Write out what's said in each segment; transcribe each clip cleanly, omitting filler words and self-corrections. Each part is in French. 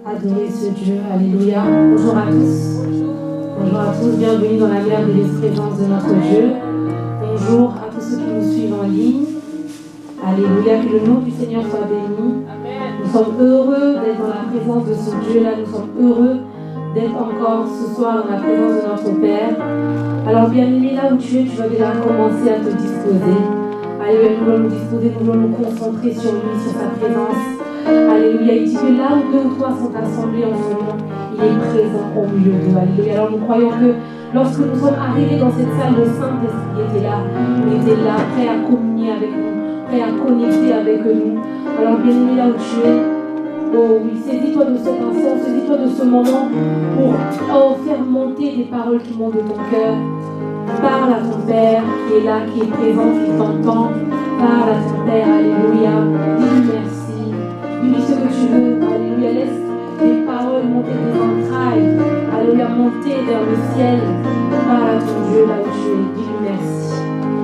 adorer ce Dieu. Alléluia. Bonjour à tous. Bonjour à tous. Bienvenue dans la merveilleuse présence de notre Dieu. Bonjour à tous ceux qui nous suivent en ligne. Alléluia. Que le nom du Seigneur soit béni. Nous sommes heureux d'être dans la présence de ce Dieu-là. Nous sommes heureux d'être encore ce soir dans la présence de notre Père. Alors, bien-aimé, là où tu es, tu vas déjà commencer à te disposer. Alléluia, nous voulons nous disposer, nous voulons nous concentrer sur lui, sur sa présence. Alléluia, il dit que là où 2 ou 3 sont assemblés en son nom, il est présent au milieu d'eux. Alléluia, alors nous croyons que lorsque nous sommes arrivés dans cette salle, le Saint-Esprit était là. Il était là, prêt à communier avec nous, prêt à connecter avec nous. Alors, bien-aimé, là où tu es, oh oui, saisis-toi de cet instant, saisis-toi de ce moment pour faire monter des paroles qui montent de ton cœur. Parle à ton Père qui est là, qui est présent, qui t'entend. Parle à ton Père, alléluia. Dis-lui merci. Dis-lui ce que tu veux, alléluia. Laisse les paroles monter des entrailles, alléluia, monter vers le ciel. Parle à ton Dieu là où tu es. Dis-lui merci.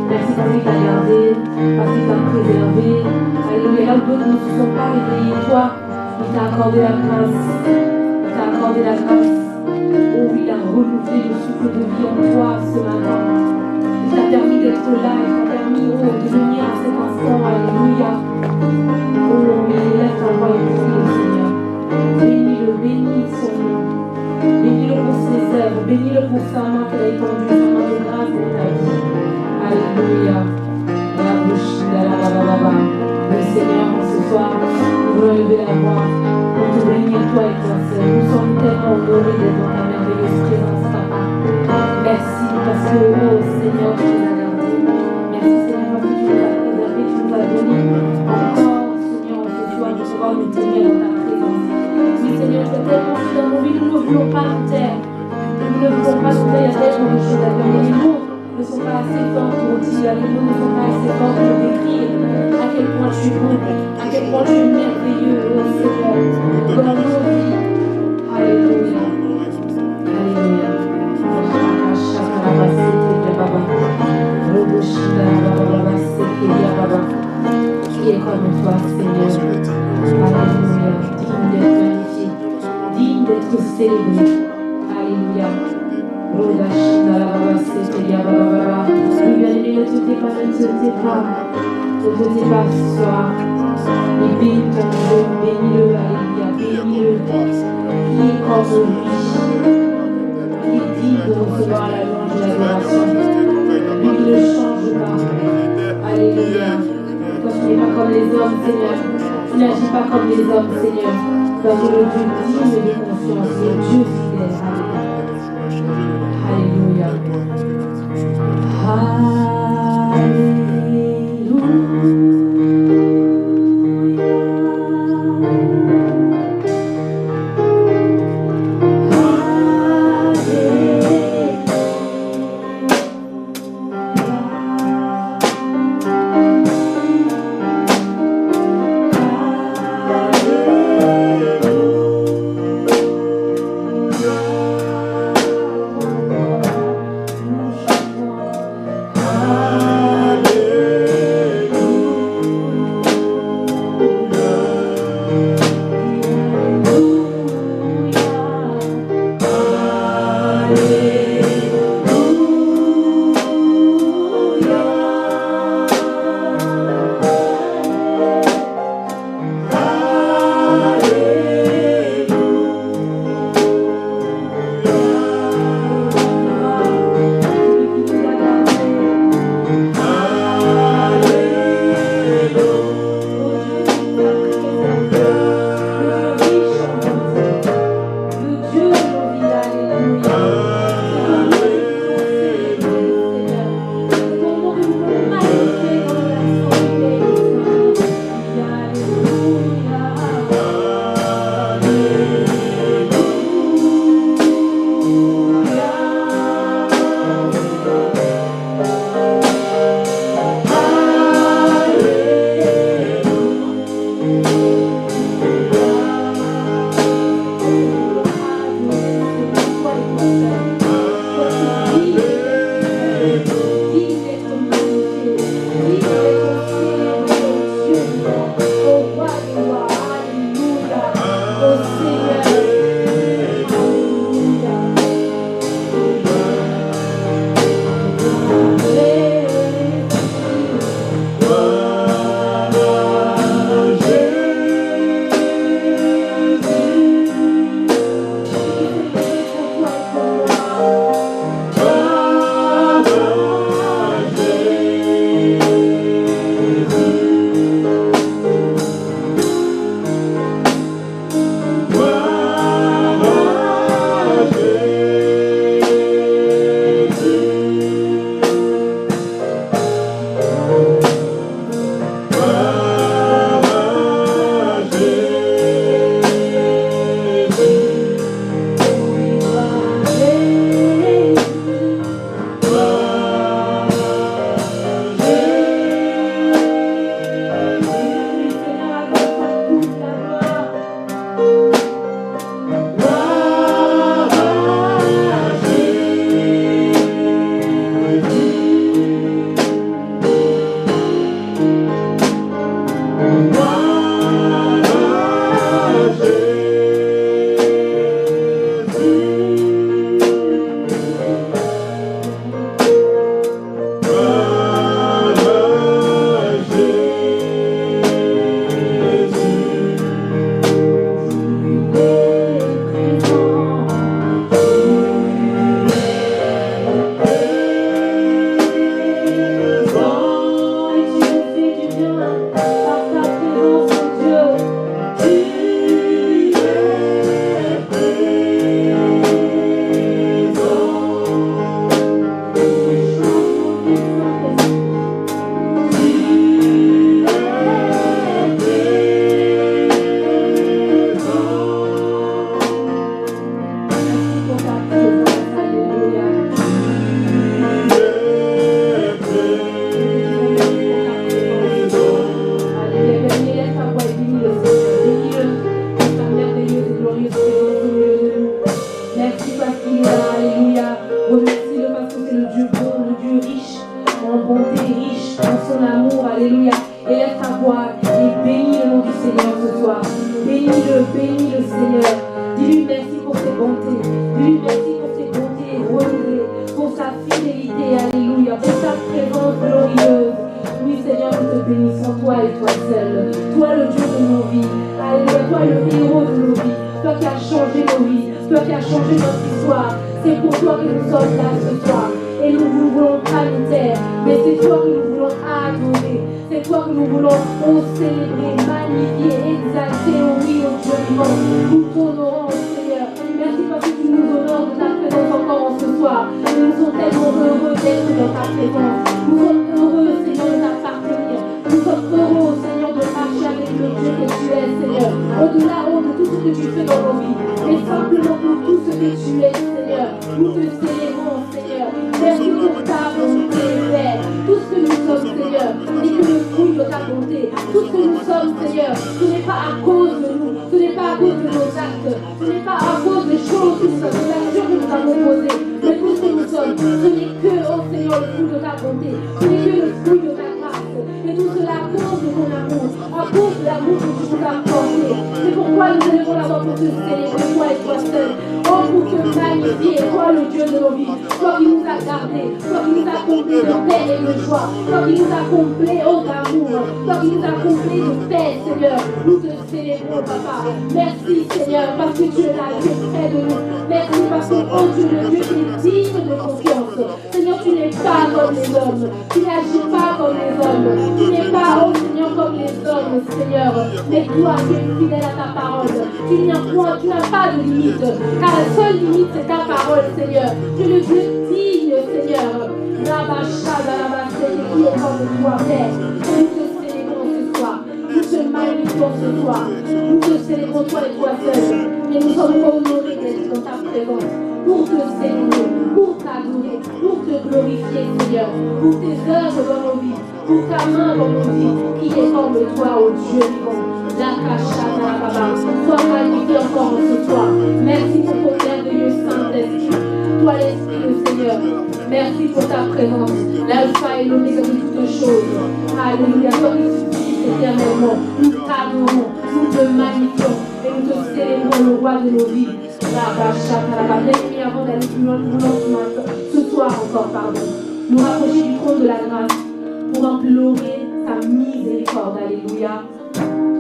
Merci parce qu'il t'a gardé, parce qu'il t'a préservé. Alléluia. Là où d'autres ne se sont pas réveillés, toi, il t'a accordé la grâce. Il t'a accordé la grâce. Oh, il a renouvelé le souffle de vie en toi ce matin. Il t'a permis d'être là, il t'a permis de venir à cet instant. Alléluia. Oh, mais élève ta voix et prie le Seigneur. Bénis-le, bénis son nom. Bénis-le pour ses œuvres, bénis-le pour sa main qu'elle a étendue, sa main de grâce dans ta vie. Alléluia. Le Seigneur, ce soir, nous voulons lever la voix pour te bénir, toi et toi seul. Nous sommes tellement honorés d'être dans ta merveilleuse présence, Papa. Merci parce que, oh Seigneur, tu nous as gardés. Merci Seigneur parce que tu nous as préservés, tu nous as donné encore, Seigneur, ce soir, de pouvoir nous tenir dans ta présence. Oui, Seigneur, tu es tellement fait dans nos vies, nous ne voulons pas nous taire. Nous ne voulons pas nous taire, il y a tellement de choses à faire. Mais les mots ne sont pas assez forts pour dire, les mots ne sont pas assez forts pour décrire à quel point tu es bon, à quel point tu es merveilleux, oh Seigneur, dans nos vies. Alléluia. Alléluia. Qui est comme toi, Seigneur. Alléluia. Digne d'être magnifié, digne d'être célébré. Alléluia. Oui, bien-aimé, ne te tais pas, ne te tais pas. Ne te tais pas ce soir. Et bénis ton Dieu, bénis-le, alléluia, bénis-le. Qui est comme lui, qui est digne de recevoir la louange et l'adoration. Lui qui ne change pas. Alléluia. Toi, tu n'es pas comme les hommes, Seigneur. Tu n'agis pas comme les hommes, Seigneur. Toi, tu es le Dieu digne de confiance, le Dieu fidèle. Alléluia. Alléluia. Alléluia. toi le héros de nos vies, toi qui as changé nos vies, toi qui as changé notre histoire. C'est pour toi que nous sommes là ce soir. Et nous ne voulons pas nous taire, mais c'est toi que nous voulons adorer. C'est toi que nous voulons célébrer, magnifier, exalter, oui, au Dieu vivant. Nous t'honorons, Seigneur. Merci parce que tu nous honores de ta présence encore en ce soir. Nous sommes tellement heureux d'être dans ta présence. Nous sommes heureux, Seigneur, de t'appartenir. Nous sommes heureux, Seigneur, de marcher avec le Dieu que tu es, Seigneur. Au-delà de tout ce que tu fais dans nos vies. Et simplement pour tout ce que tu es, Seigneur. Nous te célébrons, Seigneur. Merci pour ta bonté, Père. Tout ce que nous sommes, Seigneur, n'est que le fruit de ta bonté. Tout ce que nous sommes, Seigneur, ce n'est pas à cause de nous, ce n'est pas à cause de nos actes, ce n'est pas à cause des choses que nous avons, des actions que nous avons posées. Mais tout ce que nous sommes, ce n'est que, oh Seigneur, le fruit de ta bonté. Ce n'est que le fruit de ta grâce. Et tout cela à cause de ton amour, à cause de l'amour que tu nous as porté. C'est pourquoi nous élevons la voix pour te célébrer, toi et toi seul. Oh, pour te magnifier, toi le Dieu de nos vies, toi qui nous as gardés, toi qui nous as comblés de paix et de joie, toi qui nous as comblés d'amour, toi qui nous as comblés de paix, Seigneur. Nous te célébrons, Papa. Merci, Seigneur, parce que tu es là, tu es près de nous. Merci parce que, oh Dieu, le Dieu qui est digne de confiance. Seigneur, tu n'es pas comme les hommes, tu n'agis pas comme les hommes, tu n'es pas, oh Seigneur, comme les hommes, Seigneur. Mais toi, tu es fidèle à ta parole. Tu n'as pas de limite, car la seule limite, c'est ta parole, Seigneur. Tu es le Dieu digne, Seigneur. Qui est comme toi, Père. Nous te célébrons ce soir. Nous te magnifions ce soir. Nous te célébrons toi et toi seul. Et nous sommes honorés d'être dans ta présence. Pour te célébrer, pour t'adorer, pour te glorifier, Seigneur. Pour tes œuvres dans nos vies, pour ta main dans nos vies. Qui est comme toi, ô Dieu vivant. Sois magnifié encore ce soir. Merci pour ton merveilleux Saint-Esprit. Toi l'Esprit le Seigneur. Merci pour ta présence. L'alpha et l'oméga de toutes choses. Alléluia. Toi qui subsistes éternellement. Nous t'adorons, nous te magnifions et nous te célébrons le roi de nos vies. Avant d'aller plus loin, nous voulons ce soir encore, pardon, nous rapprocher du trône de la grâce pour implorer sa miséricorde. Alléluia.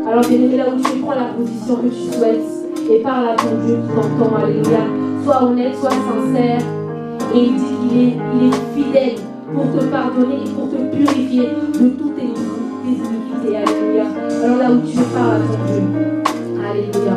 Alors bien aimé, là où tu prends la position que tu souhaites et parle à ton Dieu qui t'entend. Alléluia. Sois honnête, sois sincère. Et il dit qu'il est fidèle pour te pardonner et pour te purifier de toutes tes iniquités. Alléluia. Alors là où tu parles à ton Dieu. Alléluia.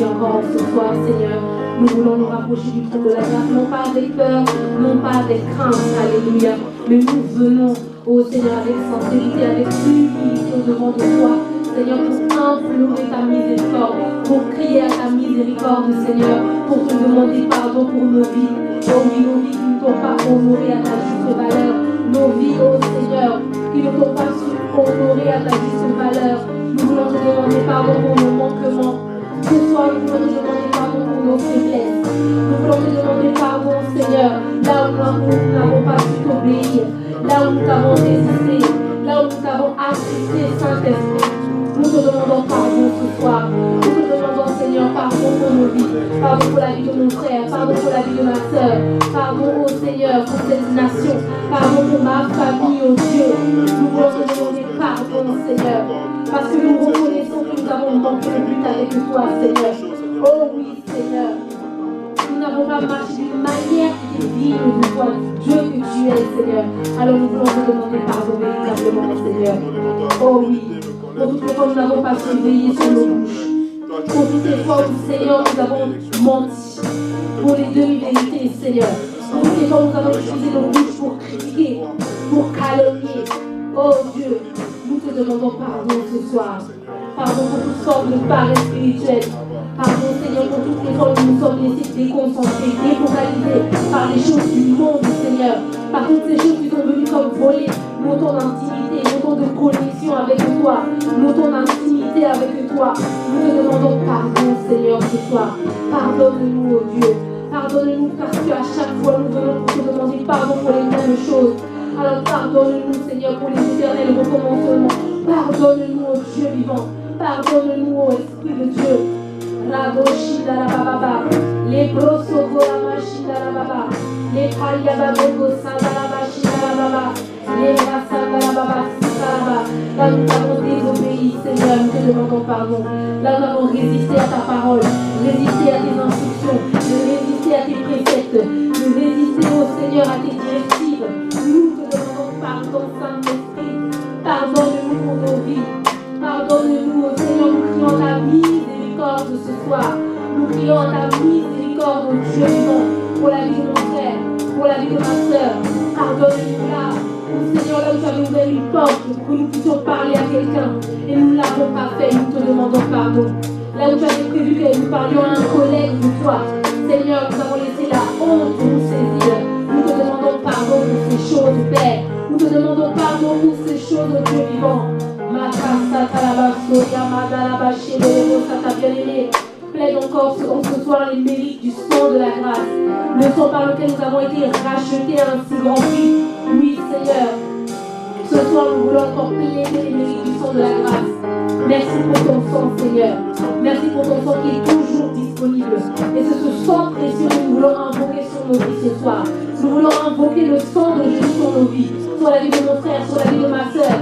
Encore ce soir, Seigneur, nous voulons nous rapprocher du trône de la grâce, non pas avec peur, non pas avec crainte, alléluia, mais nous venons, ô Seigneur, avec sincérité, avec humilité au-devant de toi, Seigneur, pour implorer ta miséricorde, pour crier à ta miséricorde, Seigneur, pour te demander pardon pour nos vies, oh oui, nos vies qui ne t'ont pas honoré à ta juste valeur, nos vies, ô Seigneur, qui ne t'ont pas su honorer à ta juste valeur. Nous voulons te demander pardon pour nos manquements. Ce soir, nous voulons te demander pardon pour nos faiblesses. Nous voulons te demander pardon, Seigneur, là où nous n'avons pas su t'obéir, là où nous t'avons résisté, là où nous t'avons assisté, Saint-Esprit. Nous te demandons pardon ce soir. Nous te demandons, Seigneur, pardon pour nos vies. Pardon pour la vie de mon frère. Pardon pour la vie de ma soeur. Pardon, ô Seigneur, pour cette nation. Pardon pour ma famille, ô Dieu. Nous voulons te demander pardon, Seigneur. Parce que nous reconnaissons que nous avons manqué le but avec toi, Seigneur. Oh oui, Seigneur. Nous n'avons pas marché d'une manière qui est digne de toi, Dieu que tu es, Seigneur. Alors nous voulons te demander pardon véritablement, Seigneur. Oh oui. Pour toutes les fois où nous n'avons pas su veiller sur nos bouches. Pour toutes les fois où, Seigneur, nous avons menti. Pour les demi-vérités, Seigneur. Pour toutes les fois où nous avons utilisé nos bouches pour critiquer, pour calomnier. Oh Dieu, nous te demandons pardon ce soir. Pardon pour toute forme de paresse spirituelle. Pardon, Seigneur, pour toutes les fois où nous sommes laissés déconcentrés, défocalisés par les choses du monde, Seigneur. Par toutes ces choses qui sont venues comme voler nos temps d'intimité, nos temps de connexion avec toi, nos temps d'intimité avec toi. Nous te demandons pardon, Seigneur, ce soir. Pardonne-nous, oh Dieu. Pardonne-nous parce qu'à chaque fois nous venons pour te demander pardon pour les mêmes choses. Alors pardonne-nous, Seigneur, pour les éternels recommencements. Pardonne-nous, oh Dieu vivant. Pardonne-nous, oh Esprit de Dieu. Radoshi darababa, les brosoko ramashi darababa, les paliabago sadarabashi darababa. Là où nous avons désobéi, Seigneur, nous te demandons pardon. Là où nous avons résisté à ta parole, résisté à tes instructions, résisté à tes préceptes, résisté, oh Seigneur, à tes directives. Nous te demandons pardon, Saint-Esprit. Pardonne-nous pour nos vies. Pardonne-nous, oh Seigneur, nous crions ta miséricorde ce soir. Nous crions ta miséricorde, oh Dieu vivant, pour la vie de mon frère, pour la vie de ma soeur. Pardonne-nous là, oh Seigneur, là où tu avais ouvert une porte pour que nous puissions parler à quelqu'un et nous ne l'avons pas fait, nous te demandons pardon. Là où tu avais prévu que nous parlions à un collègue de toi, Seigneur, nous avons laissé la honte nous saisir. Nous te demandons pardon pour ces choses, Père. Nous te demandons pardon pour ces choses, oh Dieu vivant. Bien-aimé, plaide encore en ce soir les mérites du sang de la grâce, le sang par lequel nous avons été rachetés à un si grand prix. Oui, Seigneur, ce soir nous voulons encore plaider les mérites du sang de la grâce. Merci pour ton sang, Seigneur. Merci pour ton sang qui est toujours disponible. Et c'est ce sang précieux que nous voulons invoquer sur nos vies ce soir. Nous voulons invoquer le sang de Jésus sur nos vies, sur la vie de mon frère, sur la vie de ma soeur.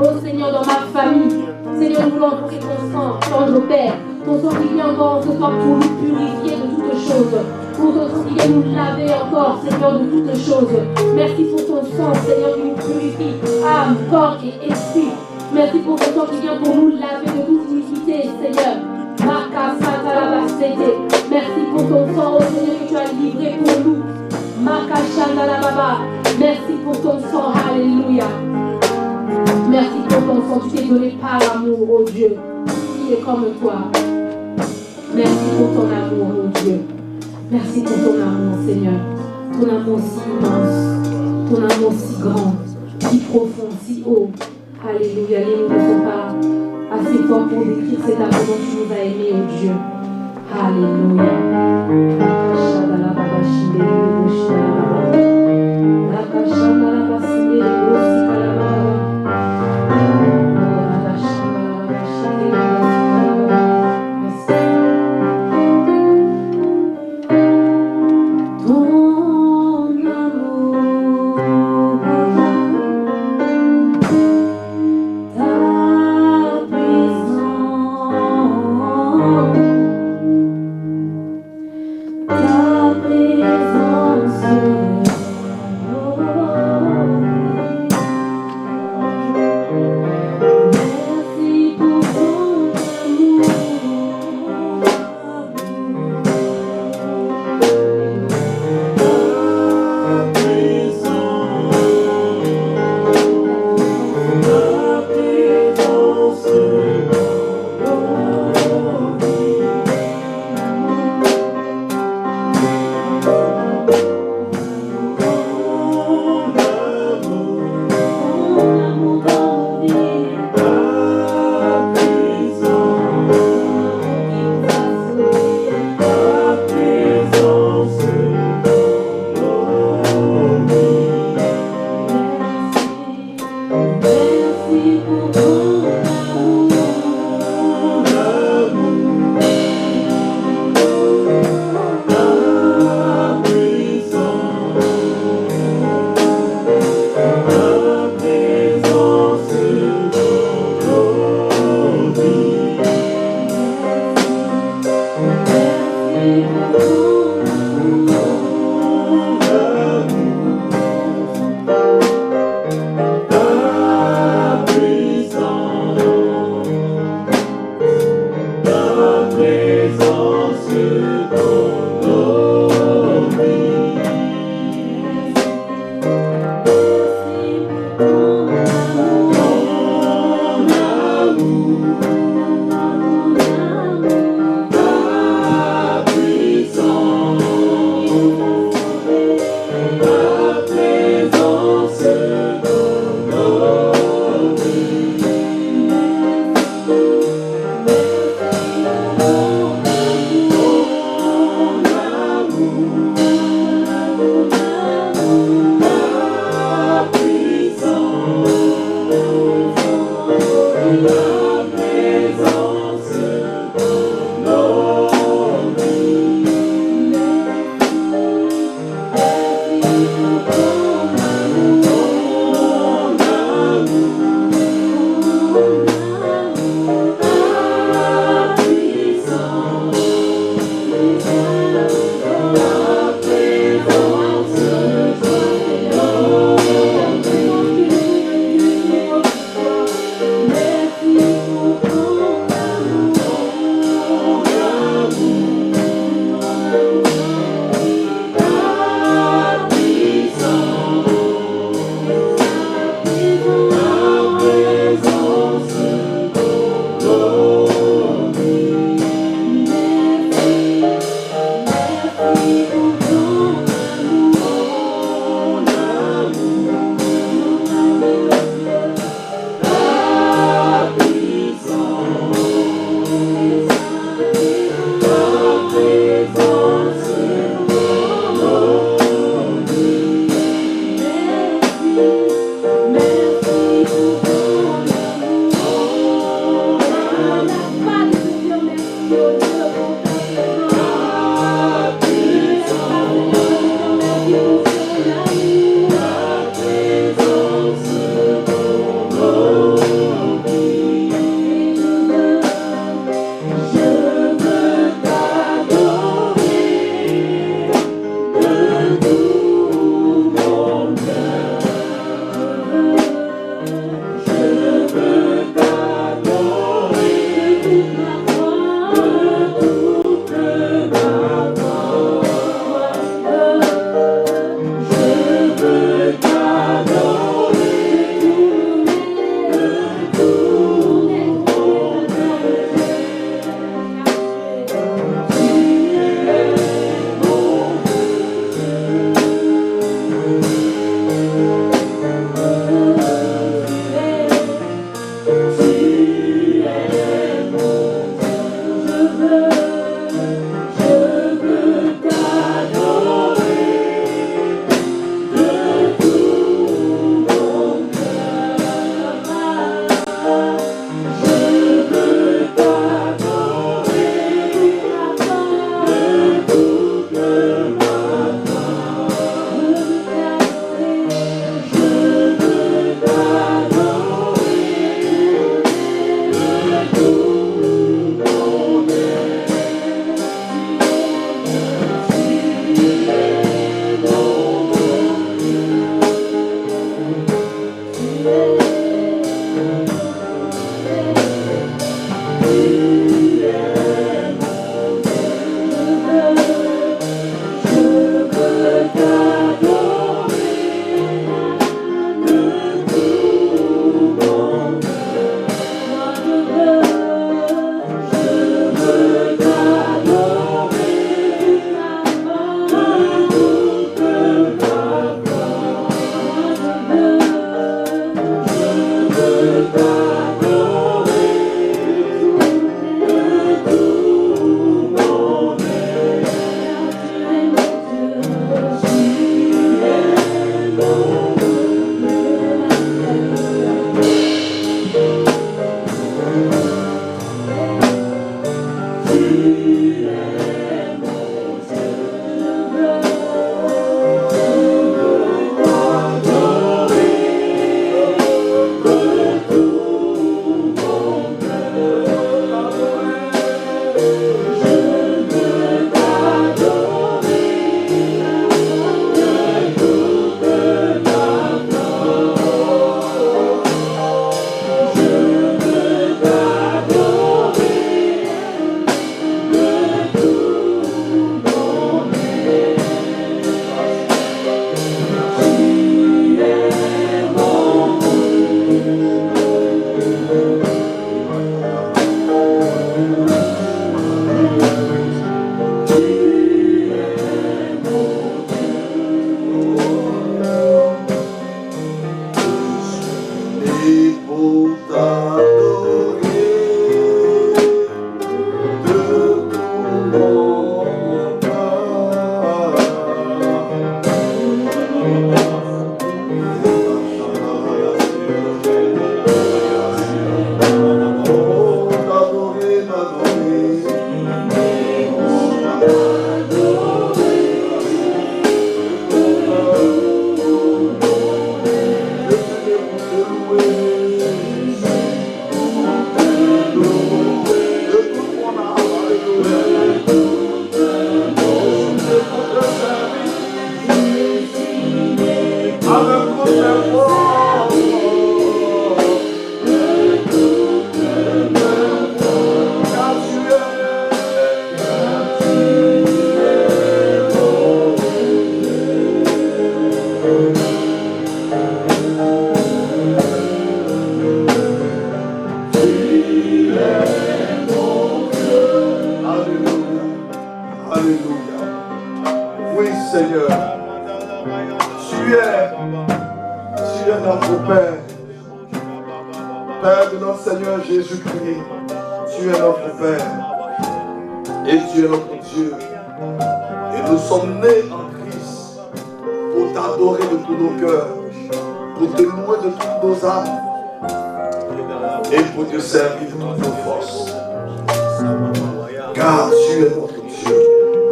Oh Seigneur, dans ma famille. Seigneur, nous voulons invoquer ton sang, tendre Père. Ton sang qui vient encore ce soir pour nous purifier de toutes choses. Pour ton sang qui vient nous laver encore, Seigneur, de toutes choses. Merci pour ton sang, Seigneur, qui nous purifie, âme, corps et esprit. Merci pour ton sang qui vient pour nous laver de toute iniquité, Seigneur. Merci pour ton sang, oh Seigneur, que tu as livré pour nous. Merci pour ton sang, alléluia. Merci pour ton sang, tu t'es donné par amour, oh Dieu. Qui est comme toi. Merci pour ton amour, oh Dieu. Merci pour ton amour, Seigneur. Ton amour si immense, ton amour si grand, si profond, si haut. Alléluia, les mots ne sont pas assez forts pour décrire cet amour dont tu nous as aimés, oh Dieu. Alléluia. Ta présence, es notre Père. Père de notre Seigneur Jésus-Christ, tu es notre Père et tu es notre Dieu. Et nous sommes nés en Christ pour t'adorer de tous nos cœurs, pour te louer de toutes nos âmes et pour te servir de toutes nos forces. Car tu es notre Dieu.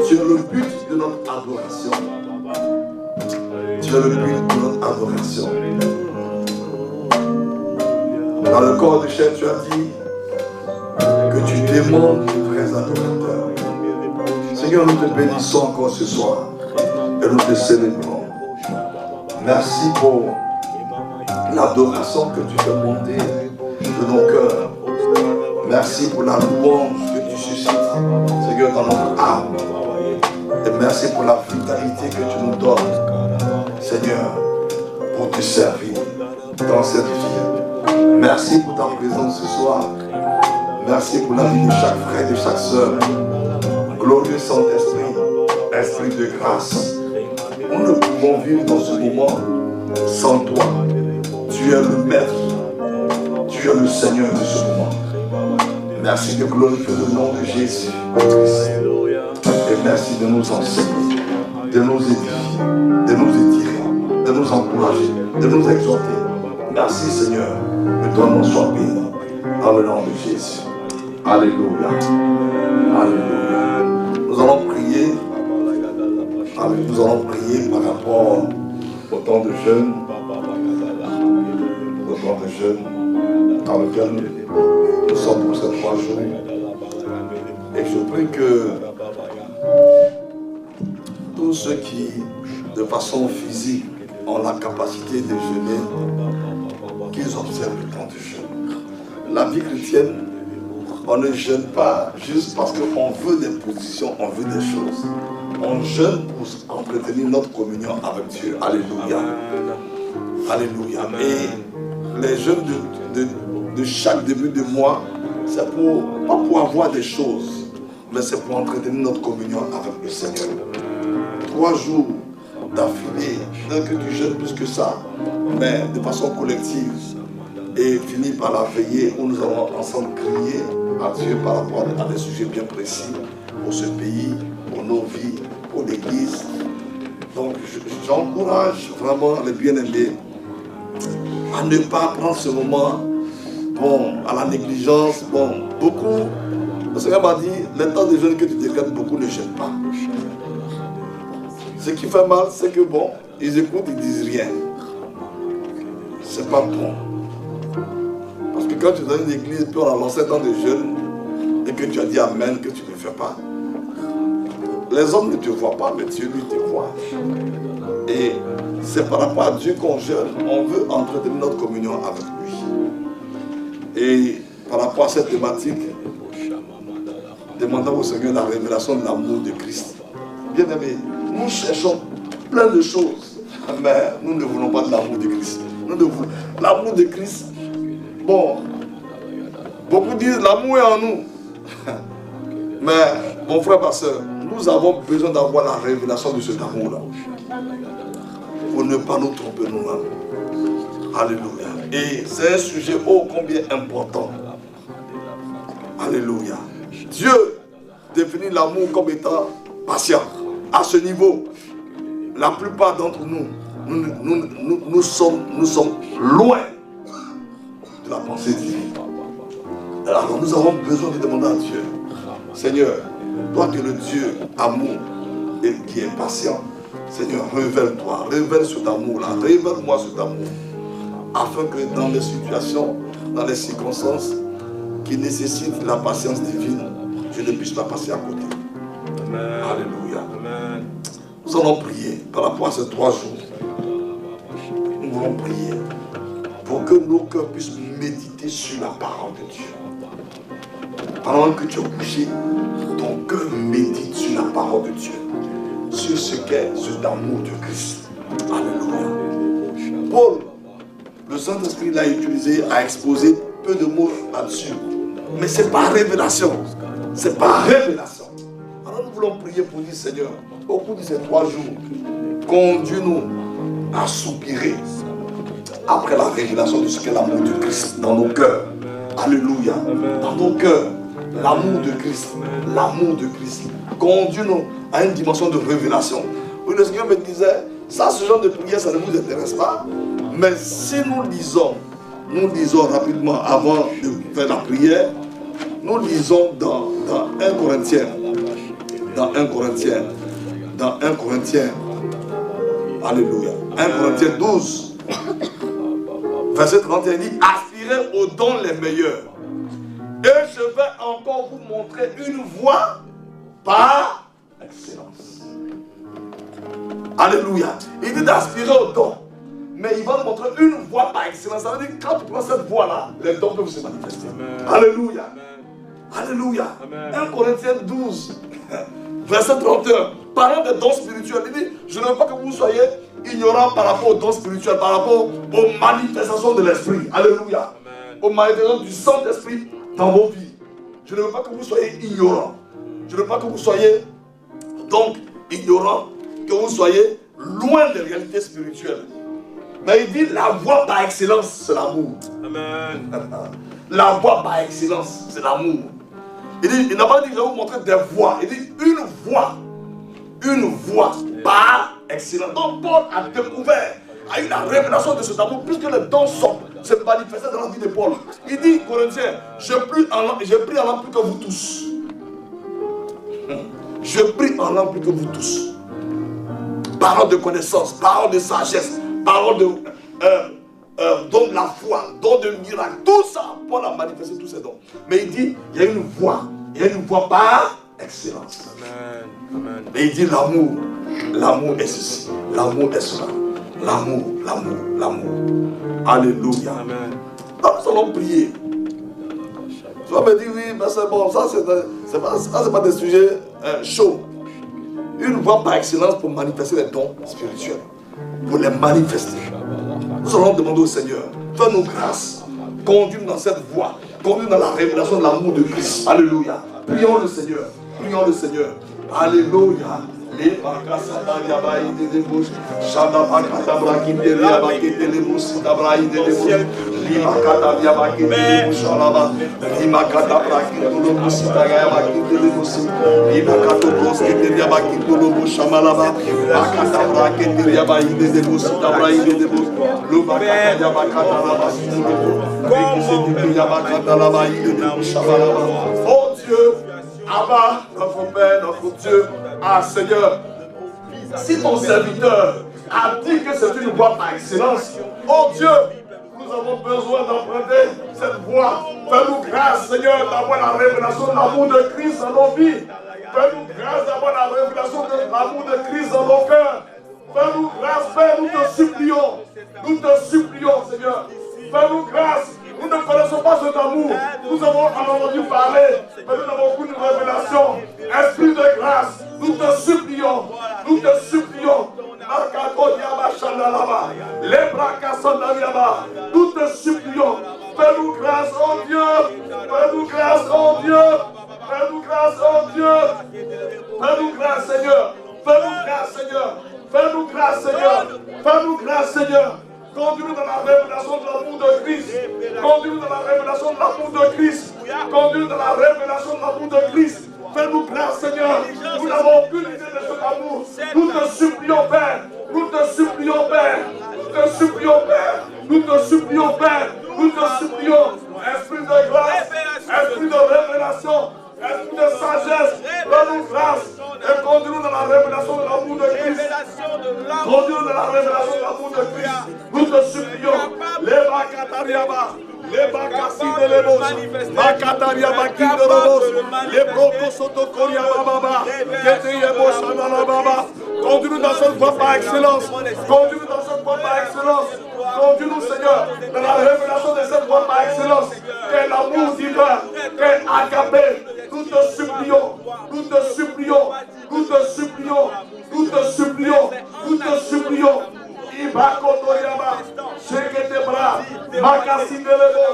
Tu es le but de notre adoration. Tu es le but de notre adoration. Dans le corps de chair, tu as dit que tu demandes de vrais adorateurs. Seigneur, nous te bénissons encore ce soir et nous te célébrons. Merci pour l'adoration que tu fais monter de nos cœurs. Merci pour la louange que tu suscites, Seigneur, dans notre âme. Et merci pour la vitalité que tu nous donnes, Seigneur, pour te servir dans cette vie. Merci pour ta présence ce soir. Merci pour la vie de chaque frère et de chaque sœur. Glorieux Saint-Esprit, Esprit de grâce. Nous ne pouvons vivre dans ce moment sans toi. Tu es le Maître. Tu es le Seigneur de ce moment. Merci de glorifier le nom de Jésus. Et merci de nous enseigner, de nous édifier, de nous étirer, de nous encourager, de nous exhorter. Merci Seigneur, que ton nom soit béni. Dans le nom de Jésus. Alléluia. Alléluia. Nous allons prier. Nous allons prier par rapport au temps de jeûne. Au temps de jeûne dans lequel nous sommes pour ces 3 jours. Et je prie que tous ceux qui, de façon physique, ont la capacité de jeûner, qu'ils observent le temps de jeûne. La vie chrétienne, on ne jeûne pas juste parce qu'on veut des positions, on veut des choses. On jeûne pour entretenir notre communion avec Dieu. Alléluia. Alléluia. Et les jeûnes de chaque début de mois, c'est pas pour avoir des choses, mais c'est pour entretenir notre communion avec le Seigneur. 3 jours d'affilée, que tu jeûnes plus que ça, mais de façon collective, et finir par la veillée où nous allons ensemble crier à Dieu par rapport à des sujets bien précis pour ce pays, pour nos vies, pour l'Église. Donc j'encourage vraiment les bien-aimés à ne pas prendre ce moment à la négligence. Beaucoup, le Seigneur m'a dit, les temps de jeûne que tu décrètes, beaucoup ne jeûnent pas. Ce qui fait mal, c'est que ils écoutent, ils disent rien. C'est pas bon. Parce que quand tu es dans une église, puis on a lancé un temps de jeûne, et que tu as dit Amen, que tu ne fais pas, les hommes ne te voient pas, mais Dieu lui te voit. Et c'est par rapport à Dieu qu'on jeûne, on veut entretenir notre communion avec lui. Et par rapport à cette thématique, demandons au Seigneur la révélation de l'amour de Christ. Bien aimé, nous cherchons plein de choses, mais nous ne voulons pas de l'amour de Christ. L'amour de Christ, beaucoup disent l'amour est en nous. Mais mon frère, ma soeur, nous avons besoin d'avoir la révélation de cet amour-là. Pour ne pas nous tromper nous-mêmes. Alléluia. Et c'est un sujet ô combien important. Alléluia. Dieu définit l'amour comme étant patient. À ce niveau, la plupart d'entre nous sommes loin de la pensée divine. Alors nous avons besoin de demander à Dieu, Seigneur, toi qui es le Dieu amour et qui est patient, Seigneur, révèle-toi, révèle cet amour-là, révèle-moi cet amour, afin que dans les situations, dans les circonstances qui nécessitent la patience divine, je ne puisse pas passer à côté. Amen. Alléluia. Amen. Nous allons prier par rapport à ces 3 jours. Nous voulons prier pour que nos cœurs puissent méditer sur la parole de Dieu. Pendant que tu es couché, ton cœur médite sur la parole de Dieu, sur ce qu'est cet amour de Christ. Alléluia. Paul, le Saint-Esprit l'a utilisé à exposer peu de mots là-dessus. Mais c'est par révélation. C'est par révélation. Alors nous voulons prier pour dire, Seigneur, au cours de ces 3 jours, conduis-nous à soupirer après la révélation de ce qu'est l'amour de Christ dans nos cœurs. Alléluia. Dans nos cœurs, l'amour de Christ, l'amour de Christ conduit-nous à une dimension de révélation. Oui, le Seigneur me disait, ça, ce genre de prière, ça ne vous intéresse pas. Mais si nous lisons rapidement avant de faire la prière, nous lisons dans 1 Corinthiens, alléluia, 1 Corinthiens 12, verset 31, il dit, aspirez aux dons les meilleurs. Et je vais encore vous montrer une voie par excellence. Alléluia. Il dit d'aspirer aux dons. Mais il va nous montrer une voie par excellence. Ça veut dire que quand tu prends cette voie-là, les dons peuvent se manifester. Amen. Alléluia. Amen. Alléluia. Amen. 1 Corinthiens 12, verset 31. Parlant des dons spirituels, il dit, je ne veux pas que vous soyez ignorants par rapport aux dons spirituels, par rapport aux manifestations de l'esprit. Alléluia. Amen. Aux manifestations du Saint-Esprit dans vos vies. Je ne veux pas que vous soyez ignorants. Je ne veux pas que vous soyez donc ignorants, que vous soyez loin des réalités spirituelles. Mais il dit la voie par excellence, c'est l'amour. Amen. La voie par excellence, c'est l'amour. Il n'a pas dit que je vais vous montrer des voies. Il dit une voie par excellence. Donc Paul a découvert, a eu la révélation de cet amour, puisque les dons sont se manifestés dans la vie de Paul. Il dit, Corinthiens, j'ai pris en langue plus que vous tous. Je prie en langue plus que vous tous. Parole de connaissance, parole de sagesse, parole de don de la foi, don de miracle, tout ça, Paul a manifesté tous ces dons. Mais il dit, il y a une voie par excellence. Amen. Amen. Mais il dit l'amour est ceci, l'amour est cela. L'amour. Alléluia. Amen. Donc nous allons prier. Tu vas me dire, oui, mais c'est bon, ça c'est pas des sujets chauds. Une voie par excellence pour manifester les dons spirituels. Pour les manifester. Nous allons demander au Seigneur, fais-nous grâce, conduis-nous dans cette voie, conduis-nous dans la révélation de l'amour de Christ. Alléluia. Prions le Seigneur. Alléluia. Les bakasada yabai de debouche, shada bakata brakite yabakite de bouche, tabraï de debouche, limakata yabakite de bouche alaba, limakata brakite de bouche, tagayabakite de bouche, limakato koskite yabakite de bouche amalaba, bakata brakite yabai de bouche, tabraï de bouche, lubakata yabakata laba, rikise yabakata laba de bouche amalaba. Oh Dieu, Abba, notre Père, notre Dieu, ah Seigneur, si ton serviteur a dit que c'est une voie par excellence, oh Dieu, nous avons besoin d'emprunter cette voie. Fais-nous grâce, Seigneur, d'avoir la révélation de l'amour de Christ dans nos vies. Fais-nous grâce d'avoir la révélation de l'amour de Christ dans nos cœurs. Fais-nous grâce, Père, nous te supplions, Seigneur. Fais-nous grâce. Nous ne connaissons pas cet amour. Nous avons entendu parler, mais nous n'avons aucune révélation. Esprit de grâce, nous te supplions. Nous te supplions. Fais-nous grâce, oh Dieu. Fais-nous grâce, oh Dieu. Fais-nous grâce, oh Dieu. Fais-nous grâce, Seigneur. Fais-nous grâce, Seigneur. Fais-nous grâce, Seigneur. Conduis-nous dans la révélation de l'amour de Christ. Conduis-nous dans la révélation de l'amour de Christ. Conduis-nous dans la révélation de l'amour de Christ. Fais-nous grâce, Seigneur. Nous n'avons aucune idée de cet amour. Nous te supplions, Père. Nous te supplions, Père. Nous te supplions, Père. Nous te supplions, Père. Nous te supplions. Esprit de grâce, esprit de révélation, esprit de sagesse, fais-nous grâce et conduis-nous dans la révélation de l'amour de Christ. Conduis-nous dans la révélation de l'amour de Christ. Nous te supplions. Les bakatariaba, les bakasi de l'ébos, bakatariaba qui de l'ébos, les brocosotokoria baba, keteyebo shanala baba. Conduis-nous dans cette voie par excellence. Conduis-nous dans cette voie par excellence. Conduis-nous, Seigneur, dans la révélation de cette voie par excellence. Quel amour divin, quel agapé. Nous te supplions, nous te supplions, nous te supplions, nous te supplions, nous te supplions. Ibakotoriaba, Sheketebra, Makasi de Lebo,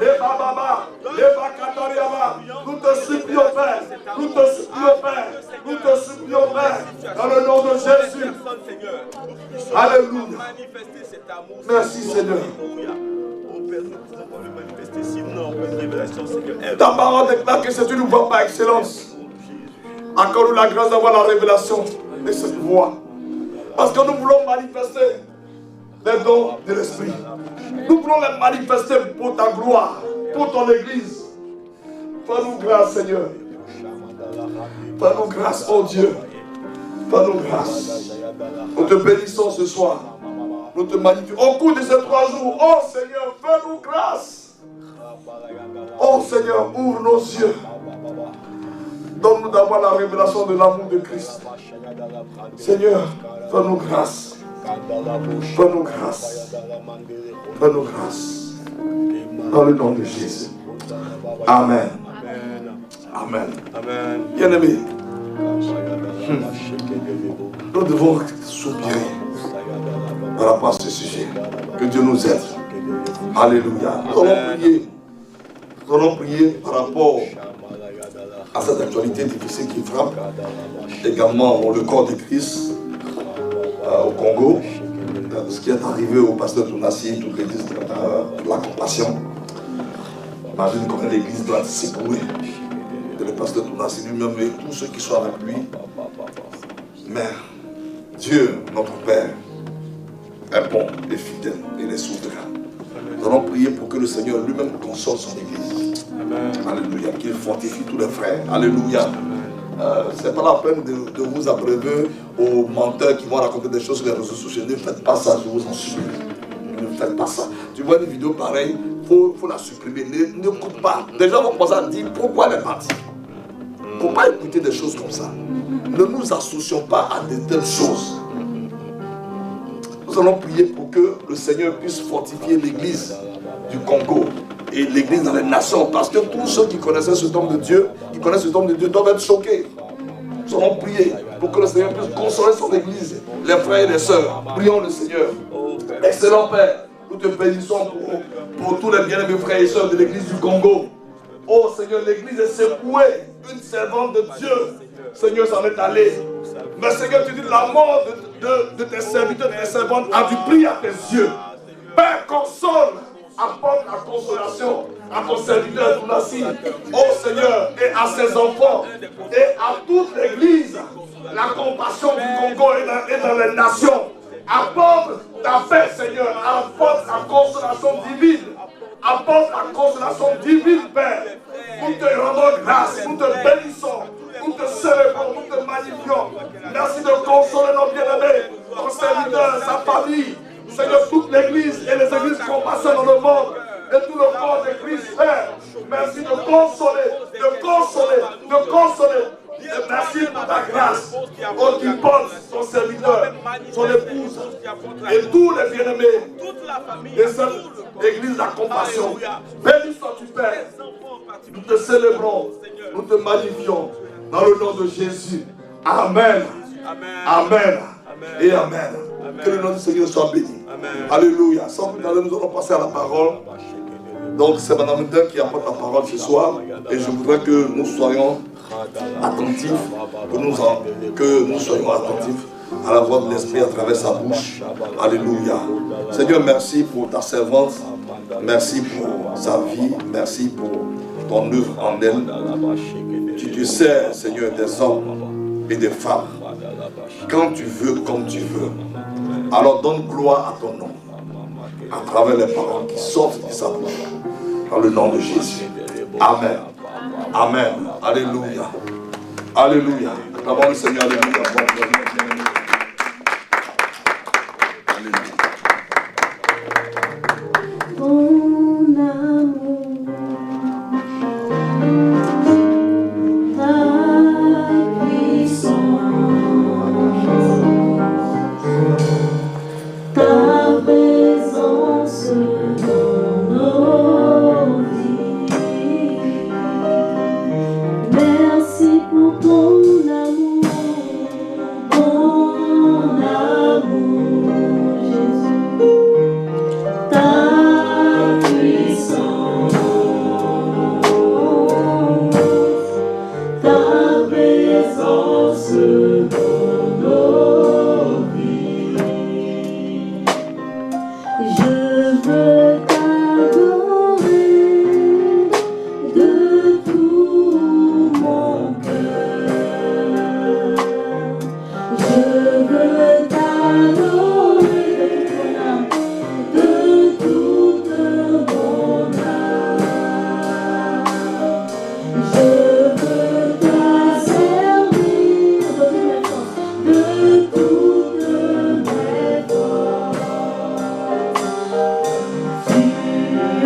les Baba, les Bakatariaba. Nous te supplions, Père. Nous te supplions, Père. Nous te supplions, Père. Dans le nom de Jésus. Alléluia. Merci, Seigneur. Ta parole déclare que c'est une voie par excellence. Accorde-nous la grâce d'avoir la révélation de cette voie. Parce que nous voulons manifester les dons de l'Esprit. Nous voulons les manifester pour ta gloire, pour ton Église. Fais-nous grâce, Seigneur. Fais-nous grâce, oh Dieu. Fais-nous grâce. Nous te bénissons ce soir. Nous te magnifions. Au cours de ces 3 jours, oh Seigneur, fais-nous grâce. Oh Seigneur, ouvre nos yeux. Donne-nous d'avoir la révélation de l'amour de Christ. Seigneur, fais-nous grâce. Fais-nous grâce. Fais-nous grâce. Dans le nom de Jésus. Amen. Amen. Bien-aimés, nous devons soupirer par rapport à ce sujet. Que Dieu nous aide. Alléluia. Nous allons prier. Nous allons prier par rapport à cette actualité difficile qui frappe également le corps de Christ au Congo. Ce qui est arrivé au pasteur Tounassi, toute l'église de la compassion. Imagine comment l'église doit s'éprouver. Le pasteur Tounassi lui-même et tous ceux qui sont avec lui. Mais Dieu, notre Père, est bon et fidèle et les souverain. Nous allons prier pour que le Seigneur lui-même console son église. Amen. Alléluia. Qu'il fortifie tous les frères. Alléluia. Ce n'est pas la peine de vous abreuver aux menteurs qui vont raconter des choses sur les réseaux sociaux. Ne faites pas ça, je vous en supplie. Ne faites pas ça. Tu vois une vidéo pareille, il faut la supprimer. N'écoute pas. Les gens vont commencer à dire pourquoi elle est partie. Il ne faut pas écouter des choses comme ça. Ne nous associons pas à de telles choses. Nous allons prier pour que le Seigneur puisse fortifier l'église du Congo et l'église dans les nations. Parce que tous ceux qui connaissaient cet homme de Dieu, doivent être choqués. Nous allons prier pour que le Seigneur puisse consoler son église, les frères et les sœurs. Prions le Seigneur. Excellent Père, nous te bénissons pour tous les bien-aimés frères et sœurs de l'église du Congo. Oh Seigneur, l'église est secouée. Une servante de Dieu, Seigneur, s'en est allée. Mais Seigneur, tu dis la mort de tes serviteurs, de tes servantes a du prix à tes yeux. Père, console, apporte la consolation à ton serviteur Tounassi, oh Seigneur, et à ses enfants, et à toute l'église. La compassion du Congo est dans les nations. Apporte ta paix, Seigneur, apporte la consolation divine. Apporte la consolation divine, Père. Nous te rendons grâce, nous te bénissons, nous te célébrons, nous te magnifions. Merci de consoler nos bien-aimés, ton serviteur, sa famille, Seigneur, toute l'église et les églises compassion dans le monde et tout le corps de Christ, Père. Merci de consoler, de consoler, de consoler. Et merci pour ta grâce. Oh, qui porte son serviteur, son épouse et tous les bien-aimés de cette église de la compassion. Béni sois-tu, Père. Nous te célébrons, nous te magnifions dans le nom de Jésus. Amen. Amen. Et Amen. Que le nom du Seigneur soit béni. Alléluia. Sans plus tarder, nous allons passer à la parole. Donc c'est Madame Dunn qui apporte la parole ce soir. Et je voudrais que nous soyons attentifs, que nous soyons attentifs à la voix de l'Esprit à travers sa bouche. Alléluia. Seigneur, merci pour ta servante. Merci pour sa vie. Merci pour ton œuvre en elle. Tu sais, Seigneur, des hommes et des femmes. Quand tu veux, comme tu veux. Alors donne gloire à ton nom. À travers les paroles qui sortent de sa bouche. Dans le nom de Jésus. Amen. Amen. Alléluia. Alléluia. D'abord le Seigneur, alléluia. Ton amour, ta puissance, ta présence dans nos vies. Merci pour ton amour.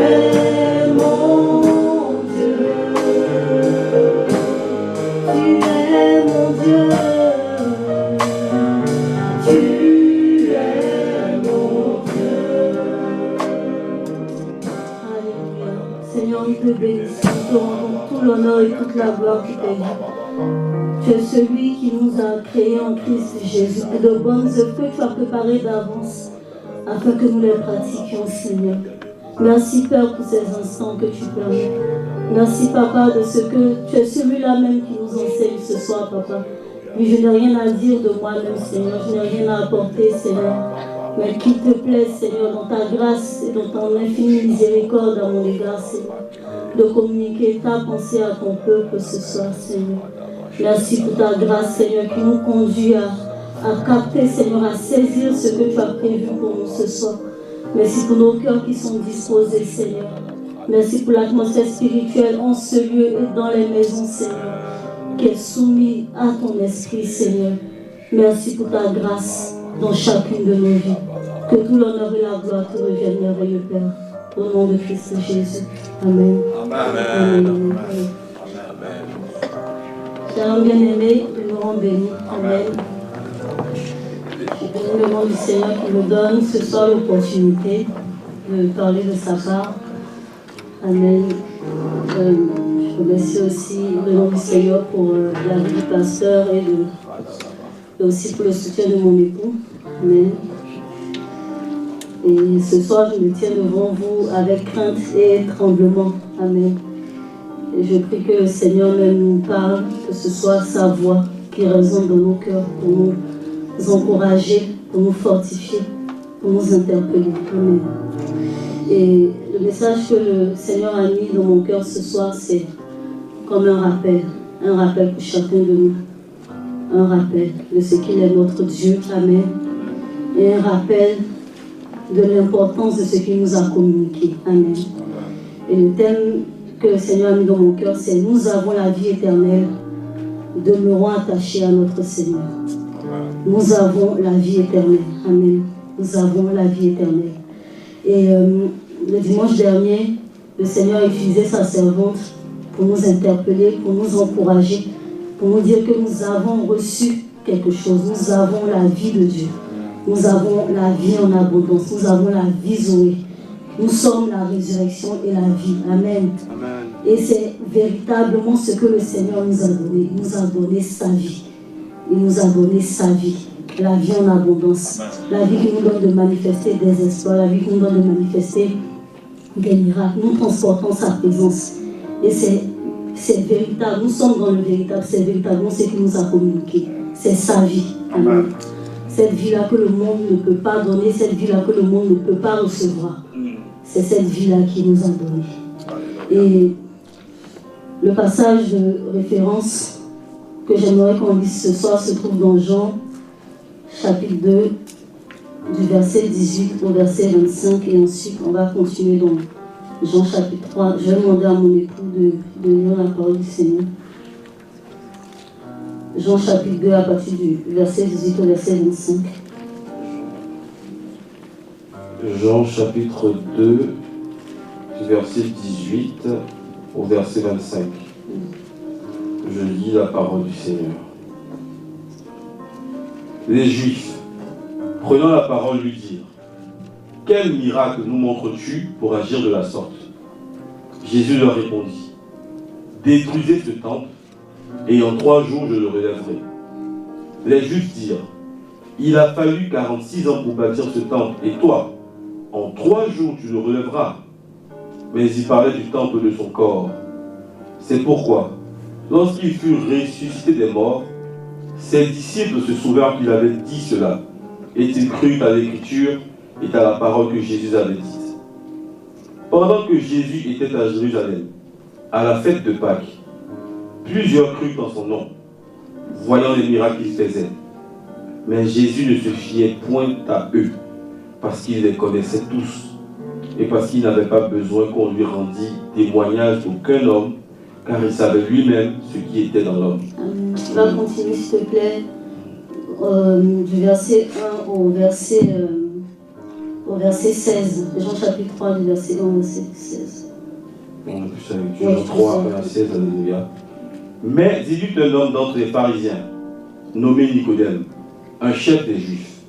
es mon Dieu. Tu es mon Dieu. Tu es mon Dieu. Alléluia. Seigneur, nous te bénissons, nous te rendons tout l'honneur et toute la gloire qui t'est due. Tu es celui qui nous a créés en Christ Jésus et de bonnes œuvres que tu as préparées d'avance afin que nous les pratiquions, Seigneur. Merci, Père, pour ces instants que tu permets. Merci, Papa, de ce que tu es celui-là même qui nous enseigne ce soir, Papa. Mais je n'ai rien à dire de moi-même, Seigneur. Je n'ai rien à apporter, Seigneur. Mais qu'il te plaît, Seigneur, dans ta grâce et dans ton infinie miséricorde à mon égard, Seigneur, de communiquer ta pensée à ton peuple ce soir, Seigneur. Merci pour ta grâce, Seigneur, qui nous conduit à capter, Seigneur, à saisir ce que tu as prévu pour nous ce soir. Merci pour nos cœurs qui sont disposés, Seigneur. Merci pour l'atmosphère spirituelle en ce lieu et dans les maisons, Seigneur, qui est soumise à ton esprit, Seigneur. Merci pour ta grâce dans chacune de nos vies. Que tout l'honneur et la gloire te reviennent, merveilleux Père. Au nom de Christ Jésus. Amen. Amen. Amen. Chers bien-aimés, nous nous rendons bénis. Amen. Je bénis le nom du Seigneur qui nous donne ce soir l'opportunité de parler de sa part. Amen. Je remercie aussi le nom du Seigneur pour la vie du pasteur et aussi pour le soutien de mon époux. Amen. Et ce soir, je me tiens devant vous avec crainte et tremblement. Amen. Et je prie que le Seigneur même nous parle, que ce soit sa voix qui résonne dans nos cœurs pour nous encourager, pour nous fortifier, pour nous interpeller. Amen. Et le message que le Seigneur a mis dans mon cœur ce soir, c'est comme un rappel pour chacun de nous. Un rappel de ce qu'il est notre Dieu. Amen. Et un rappel de l'importance de ce qu'il nous a communiqué. Amen. Et le thème que le Seigneur a mis dans mon cœur, c'est « Nous avons la vie éternelle, demeurons attachés à notre Seigneur. » Nous avons la vie éternelle. Amen. Nous avons la vie éternelle. Et le dimanche dernier, le Seigneur a utilisé sa servante pour nous interpeller, pour nous encourager, pour nous dire que nous avons reçu quelque chose. Nous avons la vie de Dieu. Nous avons la vie en abondance. Nous avons la vie Zoé. Nous sommes la résurrection et la vie. Amen. Amen. Et c'est véritablement ce que le Seigneur nous a donné. Il nous a donné sa vie. Il nous a donné sa vie. La vie en abondance. La vie qui nous donne de manifester des exploits. La vie qui nous donne de manifester des miracles. Nous transportons sa présence. Et c'est véritable. Nous sommes dans le véritable. C'est véritablement ce qu'il nous a communiqué. C'est sa vie. Amen. Cette vie-là que le monde ne peut pas donner. Cette vie-là que le monde ne peut pas recevoir. C'est cette vie-là qu'il nous a donnée. Et le passage de référence que j'aimerais qu'on lise ce soir se trouve dans Jean, chapitre 2, du verset 18 au verset 25. Et ensuite, on va continuer dans Jean, chapitre 3. Je vais demander à mon époux de lire la parole du Seigneur. Jean, chapitre 2, à partir du verset 18 au verset 25. Jean chapitre 2, du verset 18 au verset 25. Je lis la parole du Seigneur. Les Juifs, prenant la parole, lui dirent : quel miracle nous montres-tu pour agir de la sorte ? Jésus leur répondit : détruisez ce temple, et en 3 jours je le relèverai. Les Juifs dirent : il a fallu 46 ans pour bâtir ce temple, et toi, en 3 jours tu le relèveras. Mais il parlait du temple de son corps. C'est pourquoi, lorsqu'il fut ressuscité des morts, ses disciples se souvinrent qu'il avait dit cela, et ils crurent à l'écriture et à la parole que Jésus avait dite. Pendant que Jésus était à Jérusalem, à la fête de Pâques, plusieurs crurent en son nom, voyant les miracles qu'il faisait. Mais Jésus ne se fiait point à eux, parce qu'il les connaissait tous, et parce qu'il n'avait pas besoin qu'on lui rendît témoignage d'aucun homme, car il savait lui-même ce qui était dans l'homme. Tu vas continuer, s'il te plaît, du verset 1 au verset au verset 16. Jean chapitre 3, du verset 1 au verset 16. On a plus avec Jean 3, verset 16, alléluia. Mais il y eut un homme d'entre les pharisiens, nommé Nicodème, un chef des Juifs,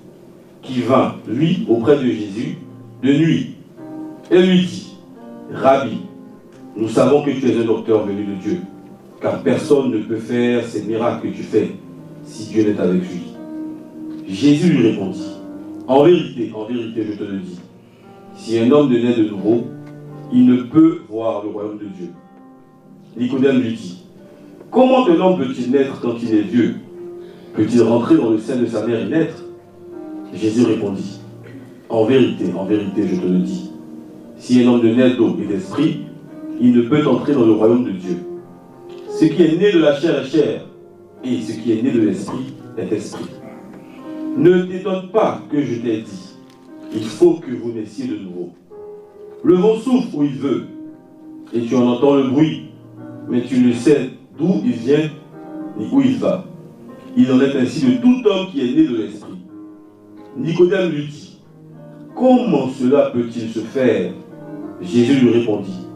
qui vint, lui, auprès de Jésus, de nuit, et lui dit, Rabbi, nous savons que tu es un docteur venu de Dieu, car personne ne peut faire ces miracles que tu fais, si Dieu n'est avec lui. Jésus lui répondit, en vérité, je te le dis, si un homme ne naît de nouveau, il ne peut voir le royaume de Dieu. Nicodème lui dit, comment un homme peut-il naître quand il est vieux? Peut-il rentrer dans le sein de sa mère et naître? Jésus répondit, en vérité, je te le dis, si un homme ne naît d'eau et d'esprit, il ne peut entrer dans le royaume de Dieu. Ce qui est né de la chair est chair, et ce qui est né de l'esprit est esprit. Ne t'étonne pas que je t'ai dit, il faut que vous naissiez de nouveau. Le vent souffle où il veut, et tu en entends le bruit, mais tu ne sais d'où il vient ni où il va. Il en est ainsi de tout homme qui est né de l'esprit. Nicodème lui dit, comment cela peut-il se faire? Jésus lui répondit,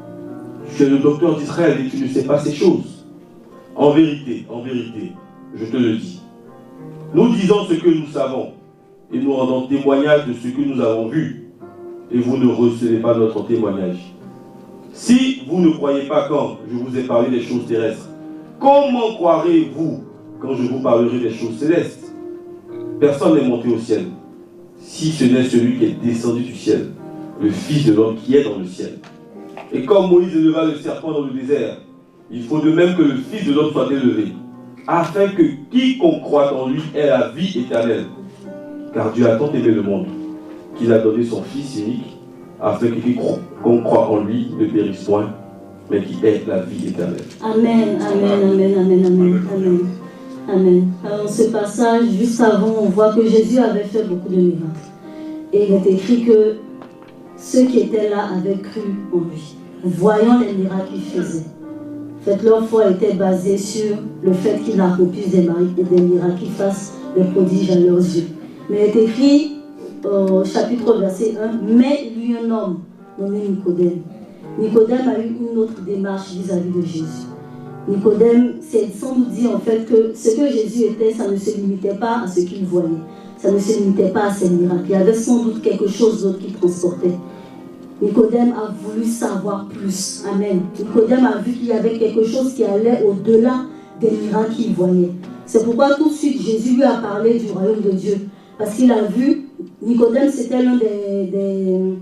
tu es le docteur d'Israël et tu ne sais pas ces choses. En vérité, je te le dis. Nous disons ce que nous savons et nous rendons témoignage de ce que nous avons vu, et vous ne recevez pas notre témoignage. Si vous ne croyez pas quand je vous ai parlé des choses terrestres, comment croirez-vous quand je vous parlerai des choses célestes? Personne n'est monté au ciel, si ce n'est celui qui est descendu du ciel, le Fils de l'homme qui est dans le ciel. Et comme Moïse éleva le serpent dans le désert, il faut de même que le Fils de l'homme soit élevé, afin que quiconque croit en lui ait la vie éternelle. Car Dieu a tant aimé le monde, qu'il a donné son Fils unique, afin que quiconque croit en lui ne périsse point, mais qu'il ait la vie éternelle. Amen. Alors, ce passage, juste avant, on voit que Jésus avait fait beaucoup de miracles. Et il est écrit que ceux qui étaient là avaient cru en lui, voyant les miracles qu'il faisait. En fait, leur foi était basée sur le fait qu'il accomplisse des miracles, qu'il fasse des prodiges à leurs yeux. Mais il est écrit au chapitre verset 1, mais lui un homme nommé Nicodème. Nicodème a eu une autre démarche vis-à-vis de Jésus. Nicodème s'est sans doute dit en fait que ce que Jésus était, ça ne se limitait pas à ce qu'il voyait. Ça ne se limitait pas à ses miracles. Il y avait sans doute quelque chose d'autre qui transportait. Nicodème a voulu savoir plus. Amen. Nicodème a vu qu'il y avait quelque chose qui allait au-delà des miracles qu'il voyait. C'est pourquoi tout de suite Jésus lui a parlé du royaume de Dieu. Parce qu'il a vu, Nicodème c'était l'un des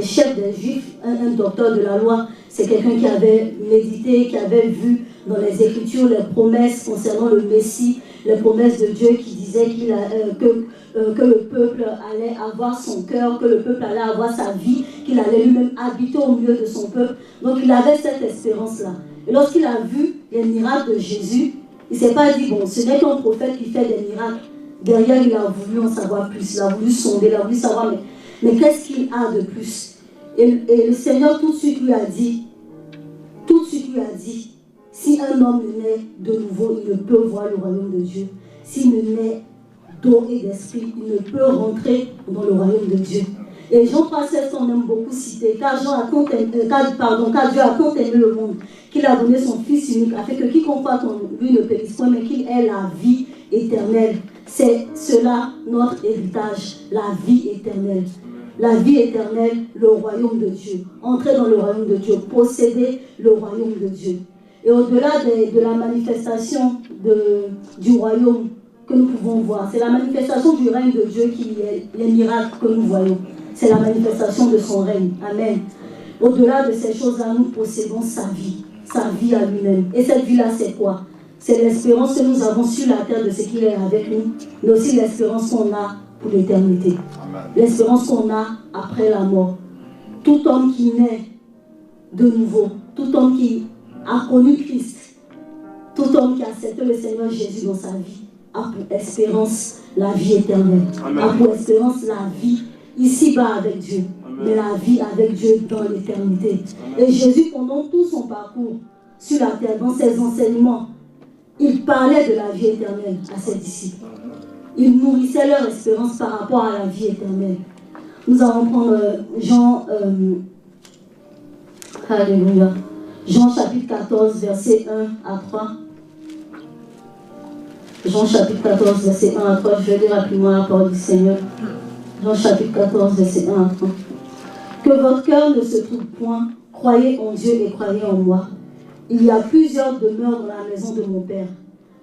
chefs des Juifs, un docteur de la loi. C'est quelqu'un qui avait médité, qui avait vu dans les Écritures les promesses concernant le Messie, les promesses de Dieu qui disaient que le peuple allait avoir son cœur, que le peuple allait avoir sa vie, qu'il allait lui-même habiter au milieu de son peuple. Donc il avait cette espérance-là. Et lorsqu'il a vu les miracles de Jésus, il ne s'est pas dit, bon, ce n'est qu'un prophète qui fait des miracles. Derrière, il a voulu en savoir plus, il a voulu sonder, il a voulu savoir, mais qu'est-ce qu'il a de plus? Et le Seigneur tout de suite lui a dit, si un homme naît de nouveau, il ne peut voir le royaume de Dieu. S'il ne naît d'eau et d'esprit, il ne peut rentrer dans le royaume de Dieu. Et Jean 3,16, on aime beaucoup citer, car Dieu a tant aimé le monde, qu'il a donné son Fils unique, afin que quiconque croit en lui ne périsse point, mais qu'il ait la vie éternelle. C'est cela notre héritage, la vie éternelle. La vie éternelle, le royaume de Dieu. Entrer dans le royaume de Dieu, posséder le royaume de Dieu. Et au-delà de la manifestation du royaume que nous pouvons voir, c'est la manifestation du règne de Dieu qui est les miracles que nous voyons. C'est la manifestation de son règne. Amen. Au-delà de ces choses-là, nous possédons sa vie à lui-même. Et cette vie-là, c'est quoi? C'est l'espérance que nous avons sur la terre de ce qu'il est avec nous, mais aussi l'espérance qu'on a pour l'éternité. L'espérance qu'on a après la mort. Tout homme qui naît de nouveau, tout homme qui a connu Christ, tout homme qui a accepté le Seigneur Jésus dans sa vie, a pour espérance la vie éternelle. Amen. A pour espérance la vie ici-bas avec Dieu. Amen. Mais la vie avec Dieu dans l'éternité. Et Jésus, pendant tout son parcours sur la terre, dans ses enseignements, il parlait de la vie éternelle à ses disciples. Il nourrissait leur espérance par rapport à la vie éternelle. Nous allons prendre Jean, Alléluia. Jean chapitre 14, verset 1 à 3. Jean chapitre 14, verset 1 à 3. Je vais lire rapidement la parole du Seigneur. Jean chapitre 14, verset 1 à 3. Que votre cœur ne se trouble point. Croyez en Dieu et croyez en moi. Il y a plusieurs demeures dans la maison de mon Père.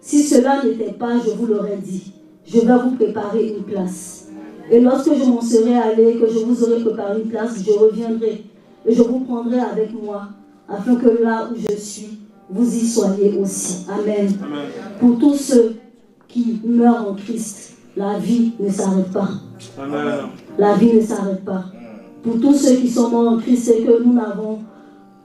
Si cela n'était pas, je vous l'aurais dit. Je vais vous préparer une place. Et lorsque je m'en serai allé, que je vous aurai préparé une place, je reviendrai et je vous prendrai avec moi, afin que là où je suis, vous y soyez aussi. Amen. Amen. Pour tous ceux qui meurent en Christ, la vie ne s'arrête pas. Amen. La vie ne s'arrête pas. Pour tous ceux qui sont morts en Christ, c'est que nous n'avons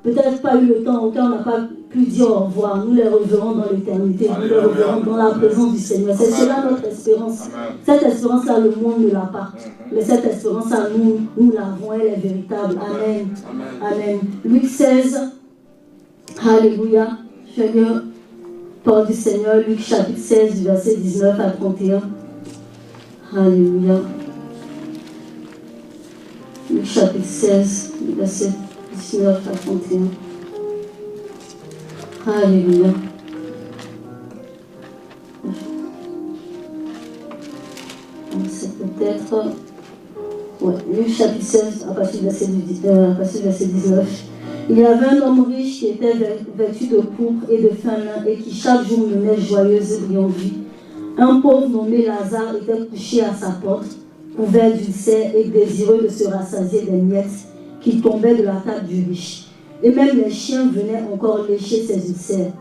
peut-être pas eu le temps, auquel on n'a pas pu dire au revoir. Nous les reverrons dans l'éternité, nous les reverrons dans la présence du Seigneur. C'est cela notre espérance. Amen. Cette espérance-là, le monde ne l'a pas. Mais cette espérance-là, nous l'avons, elle est véritable. Amen. Amen. Amen. Luc 16, Alléluia. Je vais lire parole du Seigneur, Luc chapitre 16, verset 19 à 31. Alléluia. Luc chapitre 16, verset 19 à 31. Alléluia. C'est peut-être... Ouais, Luc chapitre 16, à partir du verset 19. Il y avait un homme riche qui était vêtu de pourpre et de fin lin et qui chaque jour menait joyeuse et brillante vie. Un pauvre nommé Lazare était couché à sa porte, couvert d'ulcères et désireux de se rassasier des miettes qui tombaient de la table du riche. Et même les chiens venaient encore lécher ses ulcères.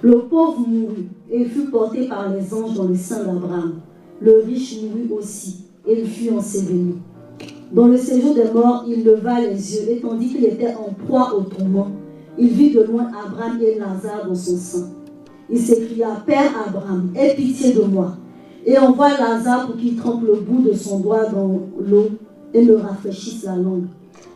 Le pauvre mourut et fut porté par les anges dans le sein d'Abraham. Le riche mourut aussi et il fut enseveli. Dans le séjour des morts, il leva les yeux et tandis qu'il était en proie au tourment, il vit de loin Abraham et Lazare dans son sein. Il s'écria, Père Abraham, aie pitié de moi et envoie Lazare pour qu'il trempe le bout de son doigt dans l'eau et me rafraîchisse la langue,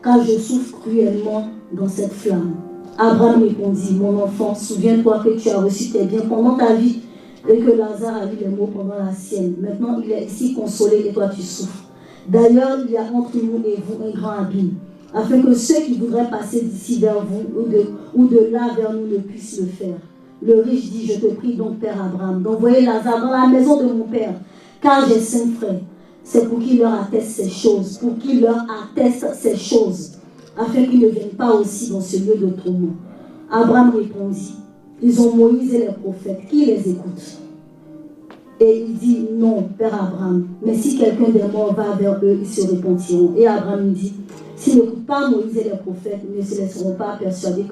car je souffre cruellement dans cette flamme. Abraham répondit, mon enfant, souviens-toi que tu as reçu tes biens pendant ta vie et que Lazare a eu les maux pendant la sienne. Maintenant, il est ici consolé et toi tu souffres. D'ailleurs, il y a entre nous et vous un grand abîme, afin que ceux qui voudraient passer d'ici vers vous ou de là vers nous ne puissent le faire. Le riche dit, je te prie donc, Père Abraham, d'envoyer Lazare dans la maison de mon Père, car j'ai 5 frères. C'est pour qu'il leur atteste ces choses, afin qu'ils ne viennent pas aussi dans ce lieu de tourment. Abraham répondit, ils ont Moïse et les prophètes, qui les écoute? Et il dit, non, Père Abraham, mais si quelqu'un des morts va vers eux, ils se repentiront. Et Abraham dit, s'ils n'écoutent pas Moïse et les prophètes, ils ne se laisseront pas persuader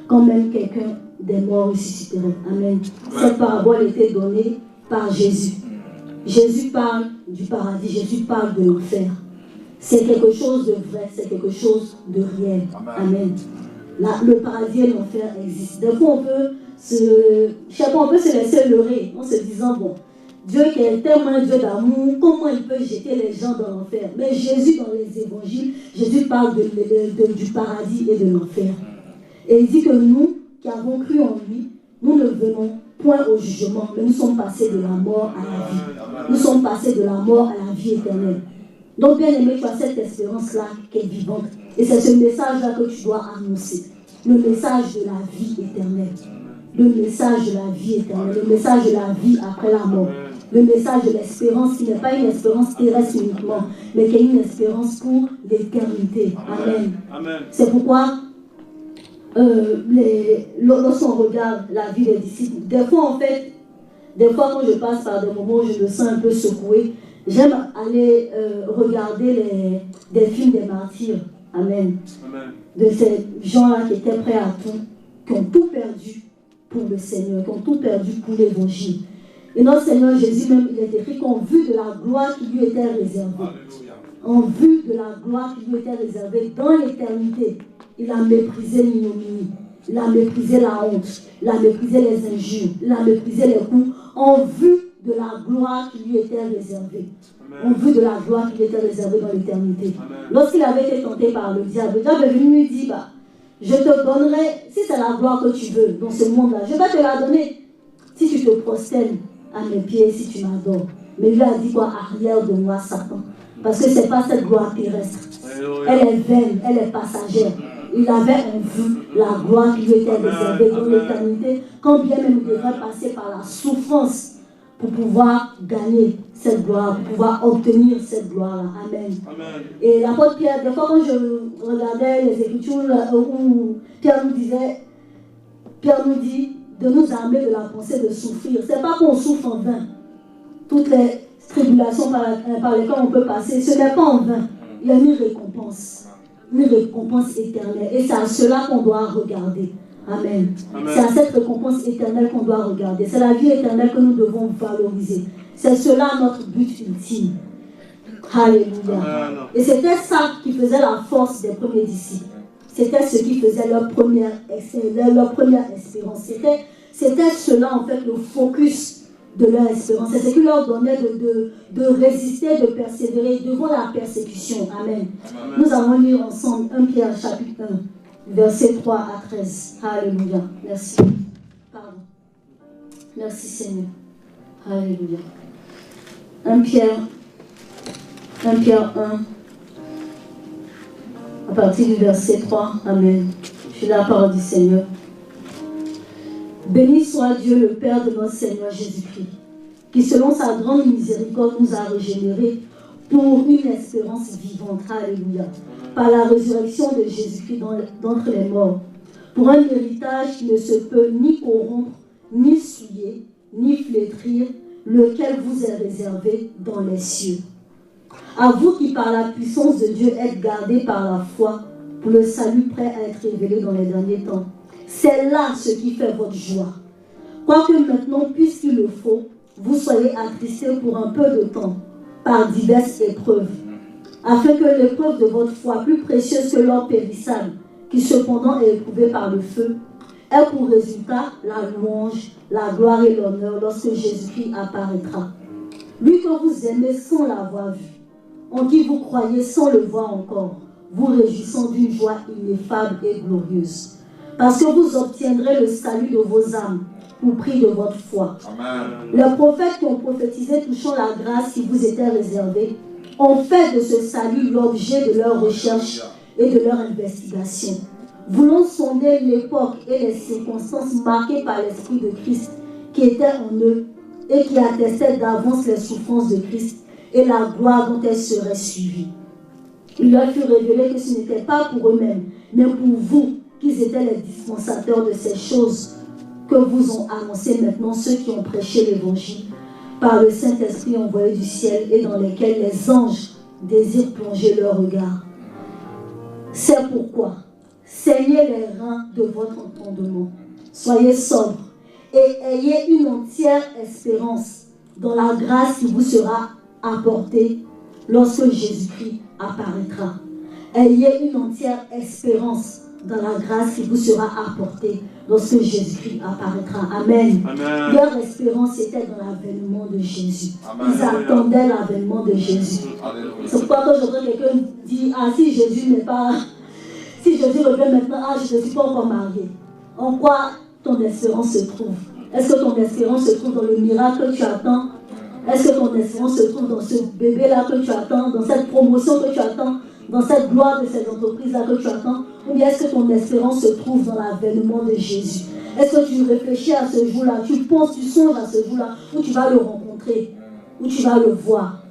quand même quelqu'un des morts ressusciterait. Amen. Cette parabole était donnée par Jésus. Jésus parle du paradis, Jésus parle de l'enfer. C'est quelque chose de vrai, c'est quelque chose de réel. Amen. Le paradis et l'enfer existent. Des fois, on peut se laisser leurrer en se disant, bon, Dieu qui est tellement un Dieu d'amour, comment il peut jeter les gens dans l'enfer? Mais Jésus, dans les évangiles, Jésus parle du paradis et de l'enfer. Et il dit que nous, qui avons cru en lui, nous ne venons point au jugement, mais nous sommes passés de la mort à la vie. Nous sommes passés de la mort à la vie éternelle. Donc, bien aimé, tu as cette espérance-là qui est vivante. Et c'est ce message-là que tu dois annoncer. Le message de la vie éternelle. Le message de la vie éternelle. Le message de la vie après la mort. Le message de l'espérance qui n'est pas une espérance terrestre uniquement, mais qui est une espérance pour l'éternité. Amen. Amen. C'est pourquoi, lorsqu'on regarde la vie des disciples, des fois quand je passe par des moments où je me sens un peu secouée, j'aime aller regarder des films des martyrs. Amen. Amen. De ces gens-là qui étaient prêts à tout, qui ont tout perdu pour le Seigneur, qui ont tout perdu pour l'évangile. Et notre Seigneur Jésus même, il est écrit qu'en vue de la gloire qui lui était réservée, en vue de la gloire qui lui était réservée dans l'éternité, il a méprisé l'ignominie, il a méprisé la honte, il a méprisé les injures, il a méprisé les coups, en vue de la gloire qui lui était réservée. Amen. En vue de la gloire qui lui était réservée dans l'éternité. Lorsqu'il avait été tenté par le diable est venu lui dire, je te donnerai, si c'est la gloire que tu veux dans ce monde-là, je vais te la donner si tu te prosternes à mes pieds, si tu m'adores. Mais lui a dit quoi? Arrière de moi, Satan. Parce que ce n'est pas cette gloire terrestre. Elle est vaine, elle est passagère. Il avait en vue la gloire qui lui était réservée dans l'éternité, quand bien même il devrait passer par la souffrance pour pouvoir gagner cette gloire, pour pouvoir obtenir cette gloire-là. Amen. Amen. Et l'apôtre Pierre, des fois quand je regardais les Écritures où Pierre nous dit de nous armer de la pensée de souffrir. Ce n'est pas qu'on souffre en vain. Toutes les tribulations par lesquelles on peut passer, ce n'est pas en vain. Il y a une récompense éternelle. Et c'est à cela qu'on doit regarder. Amen. Amen. C'est à cette récompense éternelle qu'on doit regarder. C'est la vie éternelle que nous devons valoriser. C'est cela notre but ultime. Alléluia. Amen. Et c'était ça qui faisait la force des premiers disciples. C'était ce qui faisait leur première espérance. C'était cela en fait le focus de leur espérance. C'est ce qui leur donnait de résister, de persévérer devant la persécution. Amen. Amen. Nous allons lire ensemble 1 Pierre chapitre 1, versets 3 à 13. Alléluia. Merci. Pardon. Merci Seigneur. Alléluia. 1 Pierre 1, à partir du verset 3. Amen. Je suis la parole du Seigneur. Béni soit Dieu, le Père de notre Seigneur Jésus-Christ, qui selon sa grande miséricorde nous a régénérés pour une espérance vivante. Alléluia. Par la résurrection de Jésus-Christ d'entre les morts, pour un héritage qui ne se peut ni corrompre, ni souiller, ni flétrir, lequel vous est réservé dans les cieux. À vous qui par la puissance de Dieu êtes gardés par la foi pour le salut prêt à être révélé dans les derniers temps. C'est là ce qui fait votre joie. Quoique maintenant, puisqu'il le faut, vous soyez attristés pour un peu de temps par diverses épreuves, afin que l'épreuve de votre foi, plus précieuse que l'or périssable, qui cependant est éprouvée par le feu, ait pour résultat la louange, la gloire et l'honneur lorsque Jésus-Christ apparaîtra. Lui que vous aimez sans l'avoir vu, en qui vous croyez sans le voir encore, vous réjouissant d'une joie ineffable et glorieuse. Parce que vous obtiendrez le salut de vos âmes au prix de votre foi. Amen. Les prophètes qui ont prophétisé touchant la grâce qui vous était réservée ont fait de ce salut l'objet de leur recherche et de leur investigation. Voulant sonder l'époque et les circonstances marquées par l'Esprit de Christ qui était en eux et qui attestait d'avance les souffrances de Christ et la gloire dont elles seraient suivies. Il leur fut révélé que ce n'était pas pour eux-mêmes, mais pour vous, qu'ils étaient les dispensateurs de ces choses que vous ont annoncées maintenant ceux qui ont prêché l'évangile par le Saint-Esprit envoyé du ciel et dans lesquels les anges désirent plonger leur regard. C'est pourquoi, saignez les reins de votre entendement, soyez sobres et ayez une entière espérance dans la grâce qui vous sera apportée lorsque Jésus-Christ apparaîtra. Ayez une entière espérance dans la grâce qui vous sera apportée lorsque Jésus-Christ apparaîtra. Amen. Amen. Leur espérance était dans l'avènement de Jésus. Amen. Ils attendaient l'avènement de Jésus. C'est pourquoi quand j'entends quelqu'un dire, si Jésus revient maintenant, je ne suis pas encore marié. En quoi ton espérance se trouve? Est-ce que ton espérance se trouve dans le miracle que tu attends? Est-ce que ton espérance se trouve dans ce bébé-là que tu attends, dans cette promotion que tu attends, dans cette gloire de cette entreprise-là que tu attends? Ou bien est-ce que ton espérance se trouve dans l'avènement de Jésus? Est-ce que tu réfléchis à ce jour-là? Tu penses, tu songes à ce jour-là où tu vas le rencontrer, où tu vas le voir?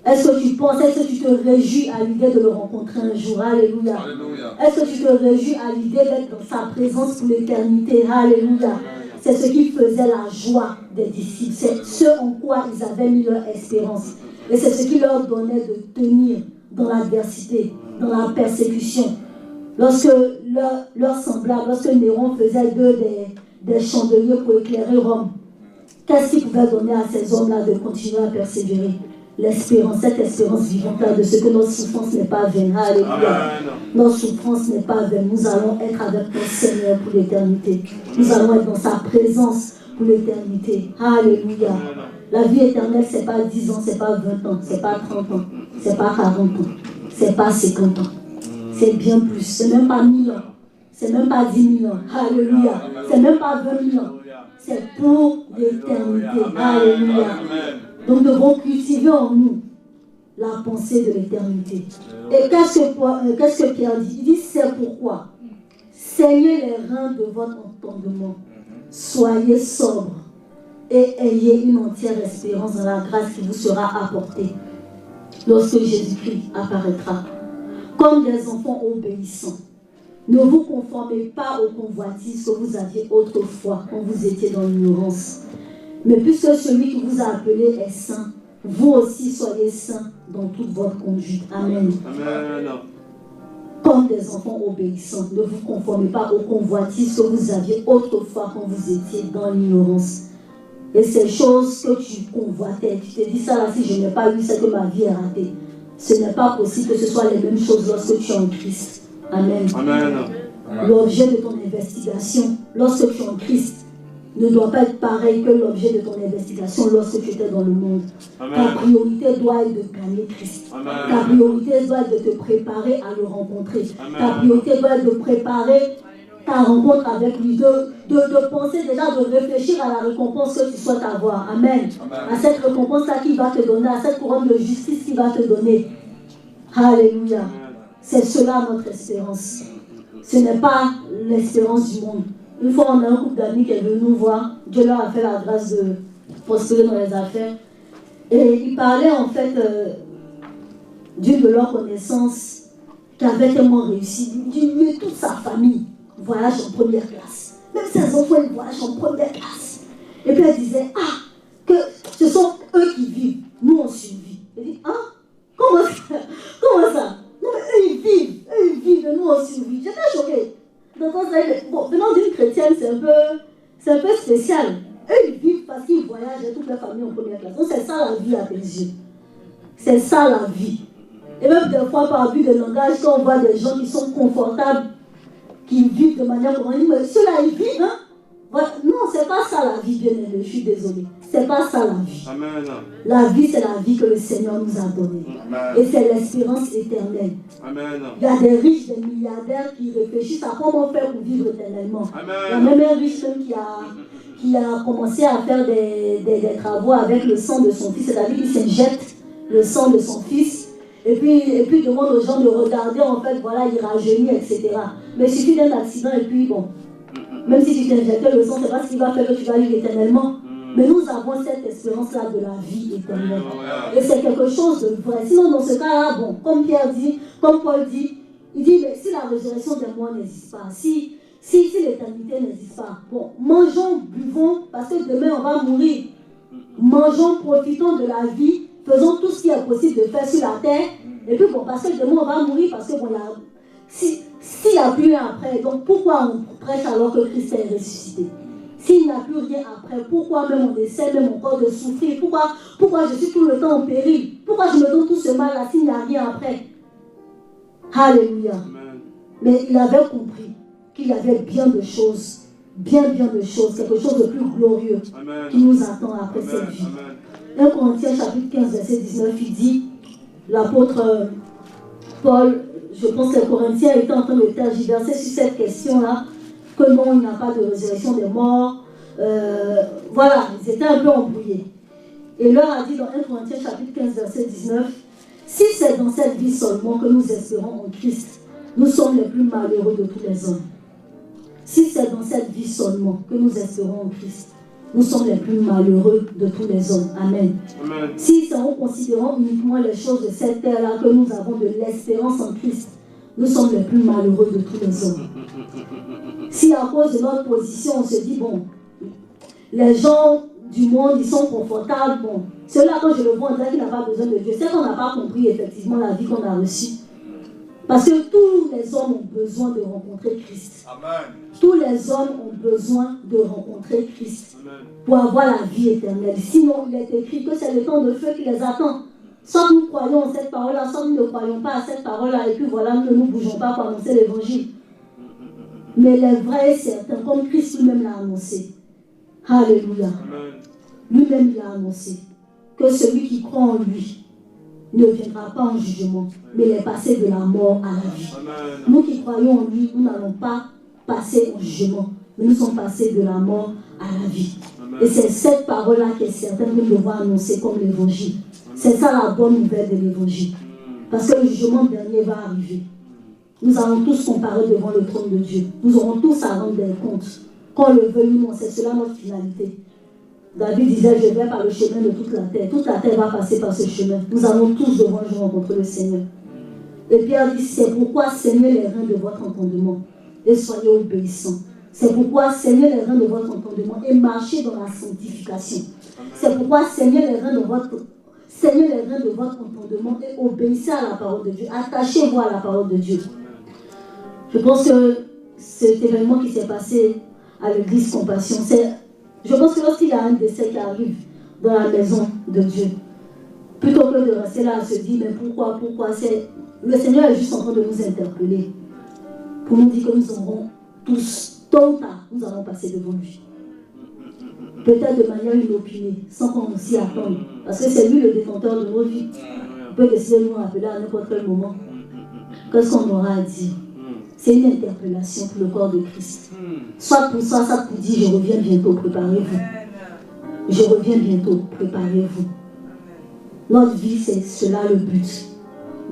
Est-ce que tu penses, est-ce que tu te réjouis à l'idée de le rencontrer un jour? Alléluia. Alléluia. Est-ce que tu te réjouis à l'idée d'être dans sa présence pour l'éternité? Alléluia. C'est ce qui faisait la joie des disciples. C'est ce en quoi ils avaient mis leur espérance. Et c'est ce qui leur donnait de tenir dans l'adversité, dans la persécution. Lorsque leurs semblables, lorsque Néron faisait d'eux des chandeliers pour éclairer Rome, qu'est-ce qu'il pouvait donner à ces hommes-là de continuer à persévérer? L'espérance, cette espérance vivante-là de ce que notre souffrance n'est pas vaine. Alléluia. Notre souffrance n'est pas vaine. Nous allons être avec notre Seigneur pour l'éternité. Nous allons être dans sa présence pour l'éternité. Alléluia. La vie éternelle, ce n'est pas 10 ans, ce n'est pas 20 ans, ce n'est pas 30 ans, ce n'est pas 40 ans, ce n'est pas 50 ans. C'est bien plus. Ce n'est même pas 1000 ans. Ce n'est même pas 10 000 ans. Alléluia. Ce n'est même pas 20 000 ans. C'est pour l'éternité. Alléluia. Donc nous devons cultiver en nous la pensée de l'éternité. Et qu'est-ce que Pierre dit? Il dit, c'est pourquoi saignez les reins de votre entendement, soyez sobres et ayez une entière espérance dans la grâce qui vous sera apportée lorsque Jésus-Christ apparaîtra. Comme des enfants obéissants, ne vous conformez pas aux convoitises que vous aviez autrefois quand vous étiez dans l'ignorance. Mais puisque celui qui vous a appelé est saint, vous aussi soyez saints dans toute votre conduite. Amen. Amen. Comme des enfants obéissants, ne vous conformez pas aux convoitises que vous aviez autrefois quand vous étiez dans l'ignorance. Et ces choses que tu convoitais, tu te dis ça là, si je n'ai pas eu, c'est que ma vie est ratée. Ce n'est pas possible que ce soit les mêmes choses lorsque tu es en Christ. Amen. Amen. L'objet de ton investigation, lorsque tu es en Christ, ne doit pas être pareil que l'objet de ton investigation lorsque tu étais dans le monde. Amen. Ta priorité doit être de gagner Christ. Amen. Ta priorité doit être de te préparer à le rencontrer. Amen. Ta priorité doit être de préparer ta rencontre avec lui, de penser déjà, de réfléchir à la récompense que tu souhaites avoir. Amen. Amen. À cette récompense-là qu'il va te donner, à cette couronne de justice qu'il va te donner. Alléluia. Amen. C'est cela notre espérance. Ce n'est pas l'espérance du monde. Une fois, on a un couple d'amis qui est venu nous voir. Dieu leur a fait la grâce de prospérer dans les affaires. Et ils parlaient en fait d'une de leurs connaissances qui avait tellement réussi. Lui et toute sa famille voyage en première classe. Même ses enfants, ils voyagent en première classe. Et puis elle disait, que ce sont eux qui vivent. Nous, on survit. Elle dit, comment ça? Comment ça? Non, mais eux, ils vivent, et nous, on survit. J'étais choquée. Donc, bon, venant d'une chrétienne, c'est un peu spécial. Eux, ils vivent parce qu'ils voyagent et toute leur famille en première classe. Donc, c'est ça la vie à tes yeux. C'est ça la vie. Et même des fois, par but de langage, quand on voit des gens qui sont confortables, qui vivent de manière courante, on dit, mais ceux-là, ils vivent, hein? Voilà. Non, c'est pas ça la vie, bien aimé. Je suis désolée. C'est pas ça la vie. Amen. La vie, c'est la vie que le Seigneur nous a donnée. Amen. Et c'est l'espérance éternelle. Amen. Il y a des riches, des milliardaires qui réfléchissent à comment faire pour vivre éternellement. Amen. Il y a même un riche qui a commencé à faire des travaux avec le sang de son fils. C'est-à-dire qu'il s'injecte le sang de son fils. Et puis demande aux gens de regarder, en fait, voilà, il rajeunit, etc. Mais il suffit d'un accident et puis bon. Même si tu t'injectais le sang, c'est pas ce qui va faire que tu vas vivre éternellement. Mais nous avons cette espérance-là de la vie éternelle. Et c'est quelque chose de vrai. Sinon, dans ce cas-là, bon, comme Pierre dit, comme Paul dit, il dit, mais si la résurrection des morts n'existe pas, si l'éternité n'existe pas, bon, mangeons, buvons, parce que demain on va mourir. Mangeons, profitons de la vie, faisons tout ce qui est possible de faire sur la terre. Et puis bon, parce que demain on va mourir, parce que bon, s'il n'y a plus rien après, donc pourquoi on prêche alors que Christ est ressuscité? S'il n'y a plus rien après, pourquoi même on essaie même encore de souffrir? Pourquoi je suis tout le temps en péril? Pourquoi je me donne tout ce mal-là s'il n'y a rien après? Alléluia. Amen. Mais il avait compris qu'il y avait bien de choses, bien de choses, quelque chose de plus glorieux. Amen. Qui nous attend après cette vie. 1 Corinthiens chapitre 15, verset 19, il dit, l'apôtre Paul, je pense que les Corinthiens étaient en train de tergiverser sur cette question-là, que non, il n'y a pas de résurrection des morts. Voilà, ils étaient un peu embrouillés. Et leur a dit dans 1 Corinthiens chapitre 15, verset 19, si c'est dans cette vie seulement que nous espérons en Christ, nous sommes les plus malheureux de tous les hommes. Si c'est dans cette vie seulement que nous espérons en Christ, nous sommes les plus malheureux de tous les hommes. Amen. Amen. Si c'est en considérant uniquement les choses de cette terre-là que nous avons de l'espérance en Christ, nous sommes les plus malheureux de tous les hommes. Si à cause de notre position, on se dit, bon, les gens du monde, ils sont confortables, bon, ceux-là, quand je le vois, on dirait qu'il n'a pas besoin de Dieu. C'est qu'on n'a pas compris effectivement la vie qu'on a reçue. Parce que tous les hommes ont besoin de rencontrer Christ. Amen. Tous les hommes ont besoin de rencontrer Christ. Amen. Pour avoir la vie éternelle. Sinon, il est écrit que c'est le temps de feu qui les attend. Soit nous croyons en cette parole-là, soit nous ne croyons pas à cette parole-là, et puis voilà, nous ne nous bougeons pas pour annoncer l'évangile. Mais les vrais et certains, comme Christ lui-même l'a annoncé. Alléluia. Amen. Lui-même l'a annoncé. Que celui qui croit en lui ne viendra pas en jugement, mais il est passé de la mort à la vie. Amen. Nous qui croyons en lui, nous n'allons pas passer au jugement, mais nous sommes passés de la mort à la vie. Amen. Et c'est cette parole-là qui est certaine que nous devons annoncer comme l'évangile. C'est ça la bonne nouvelle de l'évangile. Parce que le jugement dernier va arriver. Nous allons tous comparer devant le trône de Dieu. Nous aurons tous à rendre des comptes. Qu'on le veuille ou non, c'est cela notre finalité. David disait, je vais par le chemin de toute la terre. Toute la terre va passer par ce chemin. Nous allons tous devoir un jour rencontrer le Seigneur. Et Pierre dit, c'est pourquoi saignez les reins de votre entendement et soyez obéissants. C'est pourquoi saignez les reins de votre entendement et marchez dans la sanctification. C'est pourquoi saignez les reins de votre entendement et obéissez à la parole de Dieu. Attachez-vous à la parole de Dieu. Je pense que cet événement qui s'est passé à l'église Compassion, je pense que lorsqu'il y a un décès qui arrive dans la maison de Dieu, plutôt que de rester là à se dire, mais pourquoi, le Seigneur est juste en train de nous interpeller pour nous dire que nous aurons tous, tôt ou tard, nous allons passer devant lui. Peut-être de manière inopinée, sans qu'on s'y attende, parce que c'est lui le détenteur de nos vies. Il peut décider de nous rappeler à n'importe quel moment. Qu'est-ce qu'on aura à dire? C'est une interpellation pour le corps de Christ. Soit pour ça, soit pour dire, je reviens bientôt, préparez-vous. Je reviens bientôt, préparez-vous. Notre vie, c'est cela le but.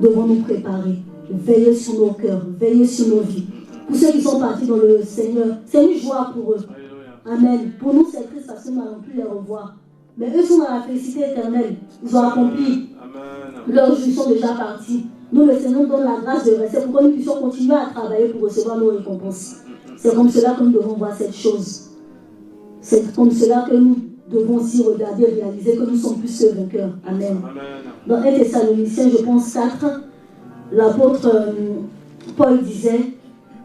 Devons nous préparer, veiller sur nos cœurs, veiller sur nos vies. Pour ceux qui sont partis dans le Seigneur, c'est une joie pour eux. Amen. Pour nous, c'est triste parce que nous n'allons plus les revoir. Mais eux sont dans la félicité éternelle. Ils ont accompli. Leurs jours sont déjà partis. Nous, le Seigneur nous donne la grâce de rester pour que nous puissions continuer à travailler pour recevoir nos récompenses. C'est comme cela que nous devons voir cette chose. C'est comme cela que nous devons aussi regarder, réaliser que nous sommes plus que vainqueurs. Amen. Dans 1 Thessaloniciens, je pense 4, l'apôtre Paul disait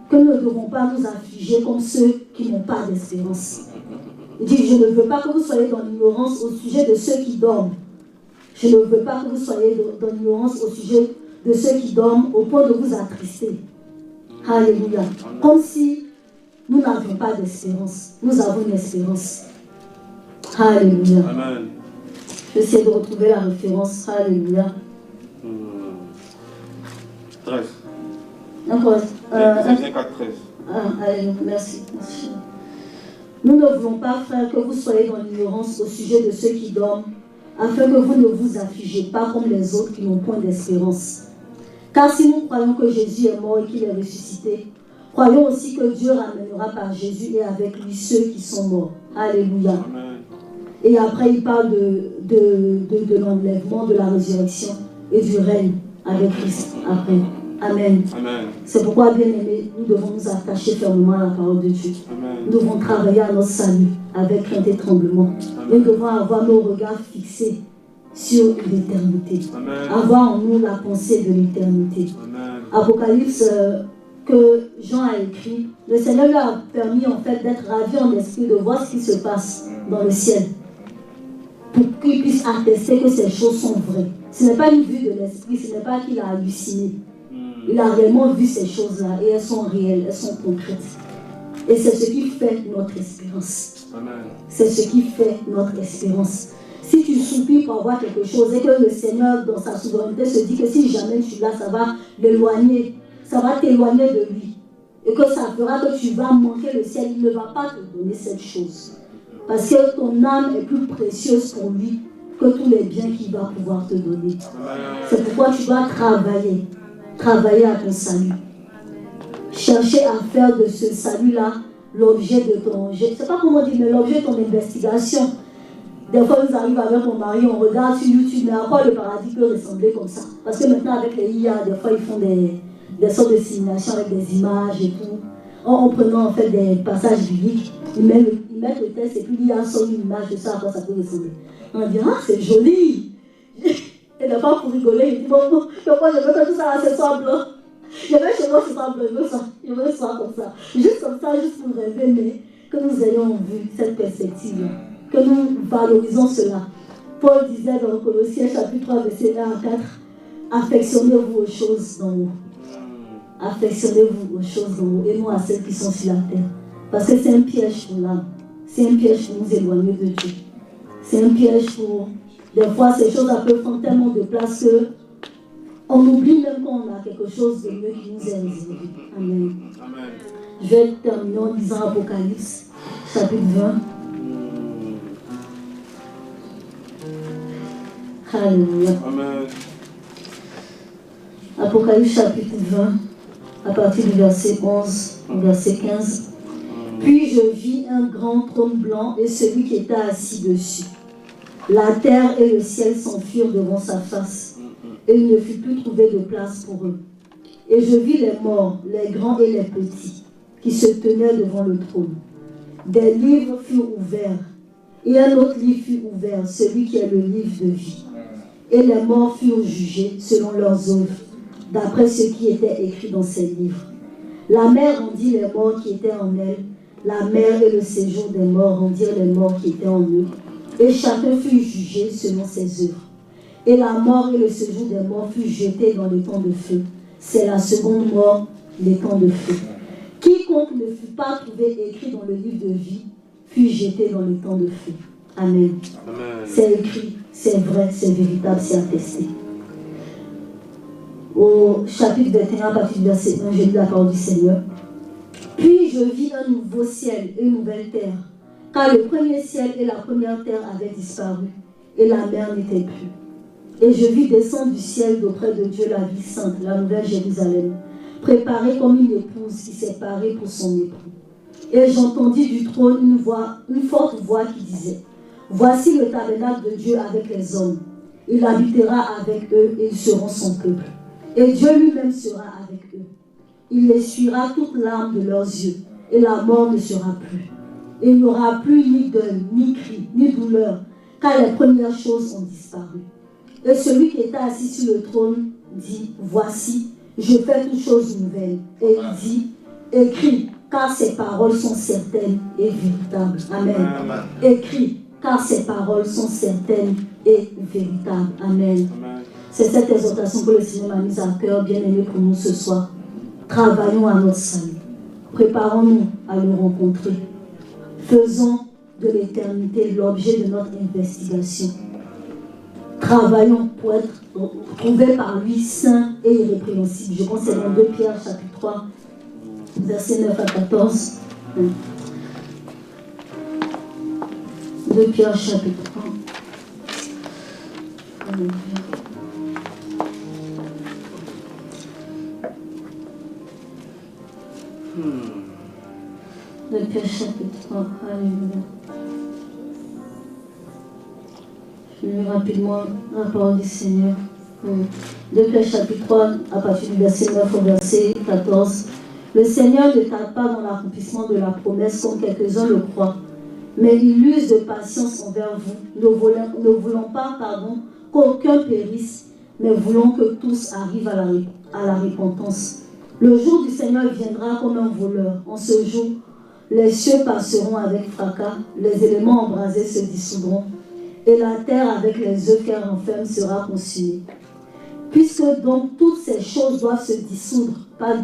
que nous ne devons pas nous affliger comme ceux qui n'ont pas d'espérance. Il dit, je ne veux pas que vous soyez dans l'ignorance au sujet de ceux qui dorment. Je ne veux pas que vous soyez dans l'ignorance au sujet de ceux qui dorment au point de vous attrister. Alléluia. Comme si nous n'avions pas d'espérance. Nous avons une espérance. Alléluia. Amen. Je vais essayer de retrouver la référence. Alléluia. 13. Encore. Éphésiens 4, 13. Alléluia. Merci. Nous ne voulons pas, frères, que vous soyez dans l'ignorance au sujet de ceux qui dorment, afin que vous ne vous affligez pas comme les autres qui n'ont point d'espérance. Car si nous croyons que Jésus est mort et qu'il est ressuscité, croyons aussi que Dieu ramènera par Jésus et avec lui ceux qui sont morts. Alléluia. Amen. Et après, il parle de l'enlèvement, de la résurrection et du règne avec Christ après. Amen. Amen. C'est pourquoi, bien aimés, nous devons nous attacher fermement à la parole de Dieu. Amen. Nous devons travailler à notre salut avec crainte et tremblement. Amen. Nous devons avoir nos regards fixés sur l'éternité. Amen. Avoir en nous la pensée de l'éternité. Amen. Apocalypse que Jean a écrit, le Seigneur lui a permis en fait d'être ravi en esprit, de voir ce qui se passe dans le ciel, pour qu'il puisse attester que ces choses sont vraies. Ce n'est pas une vue de l'esprit, ce n'est pas qu'il a halluciné. Il a réellement vu ces choses-là et elles sont réelles, elles sont concrètes. Et c'est ce qui fait notre espérance. Amen. C'est ce qui fait notre espérance. Si tu soupires pour avoir quelque chose et que le Seigneur, dans sa souveraineté, se dit que si jamais tu l'as, ça va l'éloigner, ça va t'éloigner de lui. Et que ça fera que tu vas manquer le ciel, il ne va pas te donner cette chose. Parce que ton âme est plus précieuse pour lui que tous les biens qu'il va pouvoir te donner. C'est pourquoi tu dois travailler à ton salut. Chercher à faire de ce salut-là l'objet de ton... Je ne sais pas comment dire, mais l'objet de ton investigation. Des fois, nous arrivons avec mon mari, on regarde sur YouTube, mais à quoi le paradis peut ressembler comme ça? Parce que maintenant, avec les IA, des fois, ils font des sortes de simulations avec des images et tout. En prenant en fait des passages bibliques, ils mettent le texte et puis l'IA sort une image de ça, à quoi ça peut ressembler. On dit, ah, c'est joli! Et des fois, pour rigoler, il dit, bon, moi, je veux que tout ça, ce soit blanc. Je veux chez moi, ce soit blanc, je veux ça comme ça. Juste comme ça, juste pour rêver, mais que nous ayons vu cette perspective-là. Que nous valorisons cela. Paul disait dans Colossiens chapitre 3, verset 1 à 4, affectionnez-vous aux choses d'en haut. Affectionnez-vous aux choses d'en haut et non à celles qui sont sur la terre. Parce que c'est un piège pour l'âme. C'est un piège pour nous éloigner de Dieu. C'est un piège pour... Des fois, ces choses peuvent prendre tellement de place qu'on oublie même qu'on a quelque chose de mieux qui nous est réservé. Amen. Amen. Je vais terminer en disant Apocalypse, chapitre 20. Alléluia. Amen. Apocalypse chapitre 20, à partir du verset 11 au verset 15. Puis je vis un grand trône blanc et celui qui était assis dessus. La terre et le ciel s'enfuirent devant sa face, et il ne fut plus trouvé de place pour eux. Et je vis les morts, les grands et les petits, qui se tenaient devant le trône. Des livres furent ouverts, et un autre livre fut ouvert, celui qui est le livre de vie. Et les morts furent jugés selon leurs œuvres, d'après ce qui était écrit dans ces livres. La mer rendit les morts qui étaient en elle, la mer et le séjour des morts rendirent les morts qui étaient en eux, et chacun fut jugé selon ses œuvres. Et la mort et le séjour des morts furent jetés dans les temps de feu. C'est la seconde mort, les temps de feu. Quiconque ne fut pas trouvé écrit dans le livre de vie fut jeté dans les temps de feu. Amen. Amen. C'est écrit, c'est vrai, c'est véritable, c'est attesté. Au chapitre 21, à partir du verset 1, j'ai lu la parole du Seigneur. Puis je vis un nouveau ciel et une nouvelle terre, car le premier ciel et la première terre avaient disparu, et la mer n'était plus. Et je vis descendre du ciel d'auprès de Dieu la ville sainte, la nouvelle Jérusalem, préparée comme une épouse qui s'est parée pour son époux. Et j'entendis du trône une forte voix qui disait, « Voici le tabernacle de Dieu avec les hommes. Il habitera avec eux et ils seront son peuple. Et Dieu lui-même sera avec eux. Il essuiera toute larme de leurs yeux, et la mort ne sera plus. Et il n'y aura plus ni deuil, ni cri, ni douleur, car les premières choses ont disparu. Et celui qui était assis sur le trône dit, « Voici, je fais toutes choses nouvelles. » Et il dit, « Écris, car ces paroles sont certaines et véritables. » Amen. Amen. Écris, car ces paroles sont certaines et véritables. Amen. Amen. C'est cette exhortation que le Seigneur m'a mise à cœur, bien aimé pour nous ce soir. Travaillons à notre salut. Préparons-nous à le rencontrer. Faisons de l'éternité l'objet de notre investigation. Travaillons pour être trouvés par lui saint et irrépréhensible. Je pense que c'est dans 2 Pierre chapitre 3, versets 9 à 14. 2 Pierre chapitre 3. 2 Pierre chapitre 3. Alléluia. Je lis rapidement la parole du Seigneur. 2 Pierre chapitre 3, à partir du verset 9 au verset 14. Le Seigneur ne tarde pas dans l'accomplissement de la promesse comme quelques-uns le croient, mais il use de patience envers vous, ne voulant pas qu'aucun périsse, mais voulant que tous arrivent à la repentance. Le jour du Seigneur viendra comme un voleur. En ce jour, les cieux passeront avec fracas, les éléments embrasés se dissoudront, et la terre avec les œufs qu'elle renferme sera consumée. Puisque donc toutes ces choses doivent se dissoudre, pas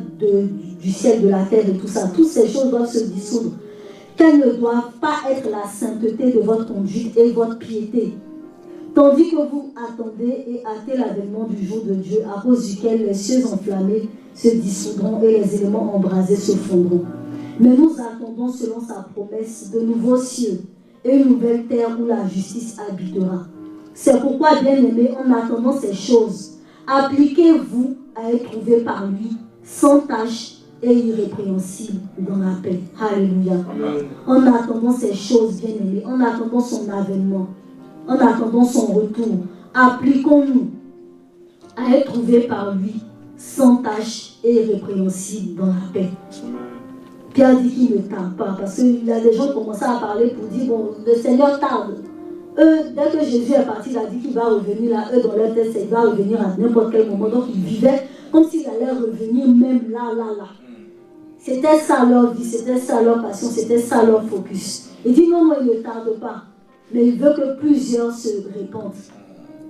du ciel, de la terre, de tout ça, toutes ces choses doivent se dissoudre, qu'elles ne doivent pas être la sainteté de votre conduite et votre piété, tandis que vous attendez et hâtez l'avènement du jour de Dieu, à cause duquel les cieux enflammés se dissoudront et les éléments embrasés se fondront. Mais nous attendons selon sa promesse de nouveaux cieux et une nouvelle terre où la justice habitera. C'est pourquoi, bien-aimés, en attendant ces choses, appliquez-vous à être trouvés par lui, sans tache et irrépréhensible dans la paix. Alléluia. En attendant ces choses, bien-aimés, en attendant son avènement, en attendant son retour, appliquons-nous à être trouvés par lui, sans tache et irrépréhensible dans la paix. Pierre dit qu'il ne tarde pas, parce qu'il y a des gens qui commençaient à parler pour dire, bon, le Seigneur tarde. Eux, dès que Jésus est parti, il a dit qu'il va revenir là, eux dans leur tête, il va revenir à n'importe quel moment. Donc ils vivaient comme s'il allait revenir même là. C'était ça leur vie, c'était ça leur passion, c'était ça leur focus. Il dit non, il ne tarde pas. Mais il veut que plusieurs se répandent.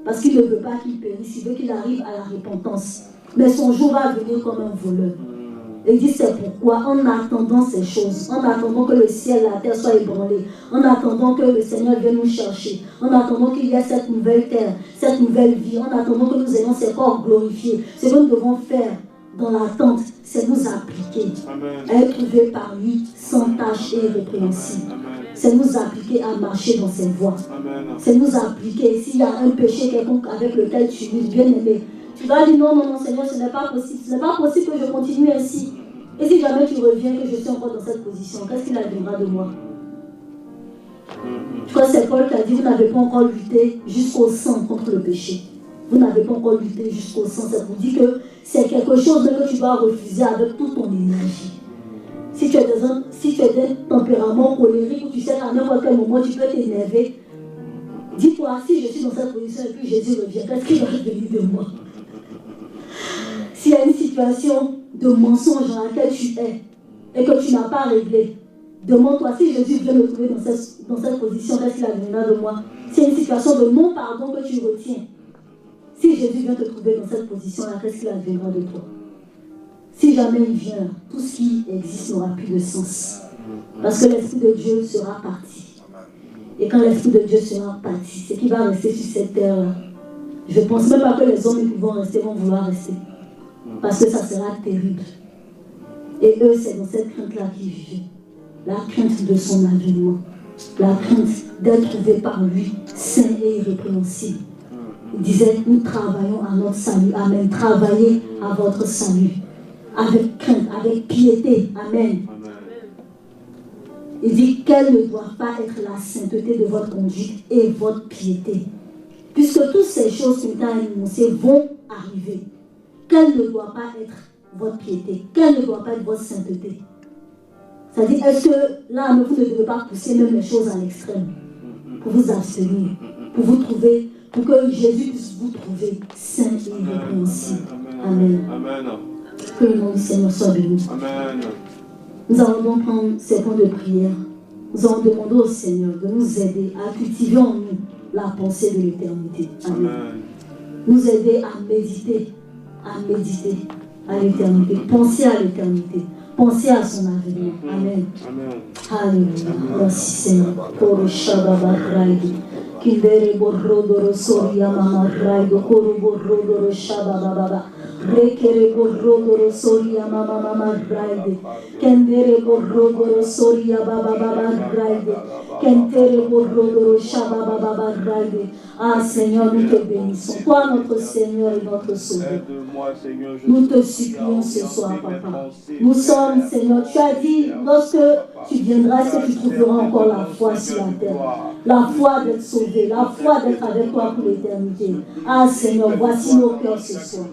Parce qu'il ne veut pas qu'ils périssent, il veut qu'il arrive à la repentance. Mais son jour va venir comme un voleur. Et il dit c'est pourquoi, en attendant ces choses, en attendant que le ciel et la terre soient ébranlés, en attendant que le Seigneur vienne nous chercher, en attendant qu'il y ait cette nouvelle terre, cette nouvelle vie, en attendant que nous ayons ces corps glorifiés, ce que nous devons faire dans l'attente, c'est nous appliquer, à être trouvés par lui sans tache et irrépréhensible. c'est nous appliquer à marcher dans cette voie. C'est nous appliquer. S'il y a un péché quelconque avec lequel tu vis, bien aimé, tu dois dire non, non, non, Seigneur, ce n'est pas possible. Ce n'est pas possible que je continue ainsi. Et si jamais tu reviens, que je suis encore dans cette position, qu'est-ce qu'il adviendra de moi? Je crois que c'est Paul qui a dit, vous n'avez pas encore lutté jusqu'au sang contre le péché. Vous n'avez pas encore lutté jusqu'au sang. Ça vous dit que c'est quelque chose que tu dois refuser avec toute ton énergie. Si tu es d'un tempérament colérique où tu sais qu'à n'importe quel moment tu peux t'énerver, dis-toi, si je suis dans cette position et puis Jésus revient, qu'est-ce qu'il va devenir de moi? S'il y a une situation de mensonge dans laquelle tu es et que tu n'as pas réglé, demande-toi si Jésus vient me trouver dans cette position, qu'est-ce qu'il adviendra de moi? C'est une situation de non-pardon que tu retiens. Si Jésus vient te trouver dans cette position-là, qu'est-ce qu'il adviendra de toi? Si jamais il vient, tout ce qui existe n'aura plus de sens. Parce que l'Esprit de Dieu sera parti. Et quand l'Esprit de Dieu sera parti, ce qui va rester sur cette terre-là, je ne pense même pas que les hommes qui vont rester vont vouloir rester. Parce que ça sera terrible. Et eux, c'est dans cette crainte-là qu'ils vivent. La crainte de son avènement. La crainte d'être trouvé par lui, saint et irrépréhensible. Il disait, nous travaillons à notre salut. Amen. Travaillez à votre salut. Avec crainte, avec piété. Amen. Il dit quelle ne doit pas être la sainteté de votre conduite et votre piété. Puisque toutes ces choses qu'il t'a énoncées vont arriver. Quelle ne doit pas être votre piété? Quelle ne doit pas être votre sainteté? C'est-à-dire, est-ce que là, vous ne devez pas pousser même les choses à l'extrême pour vous abstenir, pour vous trouver, pour que Jésus puisse vous trouver saint et irrépréhensible. Amen. Amen. Que le nom du Seigneur soit béni. Amen. Nous allons donc prendre ces points de prière. Nous allons demander au Seigneur de nous aider à cultiver en nous la pensée de l'éternité. Amen. Nous aider à méditer à l'éternité. Penser à l'éternité. Penser à son avenir. Amen. Alléluia. Merci Seigneur. Pour le Shabbat Raïdi. Kindere borrodoro soria mama Raïdo. Koro borrodoro Shabbat. Rekere borrodoro soria mama Raïdi. Kendere borrodoro soria baba Raïdi. Kentere borrodoro Shabbat Raïdi. Ah Seigneur, nous te bénissons. Toi notre Seigneur et notre Sauveur. Nous te supplions ce soir, Papa. Nous sommes, Seigneur, tu as dit, lorsque tu viendras, est-ce que tu trouveras encore la foi sur la terre? La foi d'être sauvé, la foi d'être avec toi pour l'éternité. Ah Seigneur, voici nos cœurs ce soir.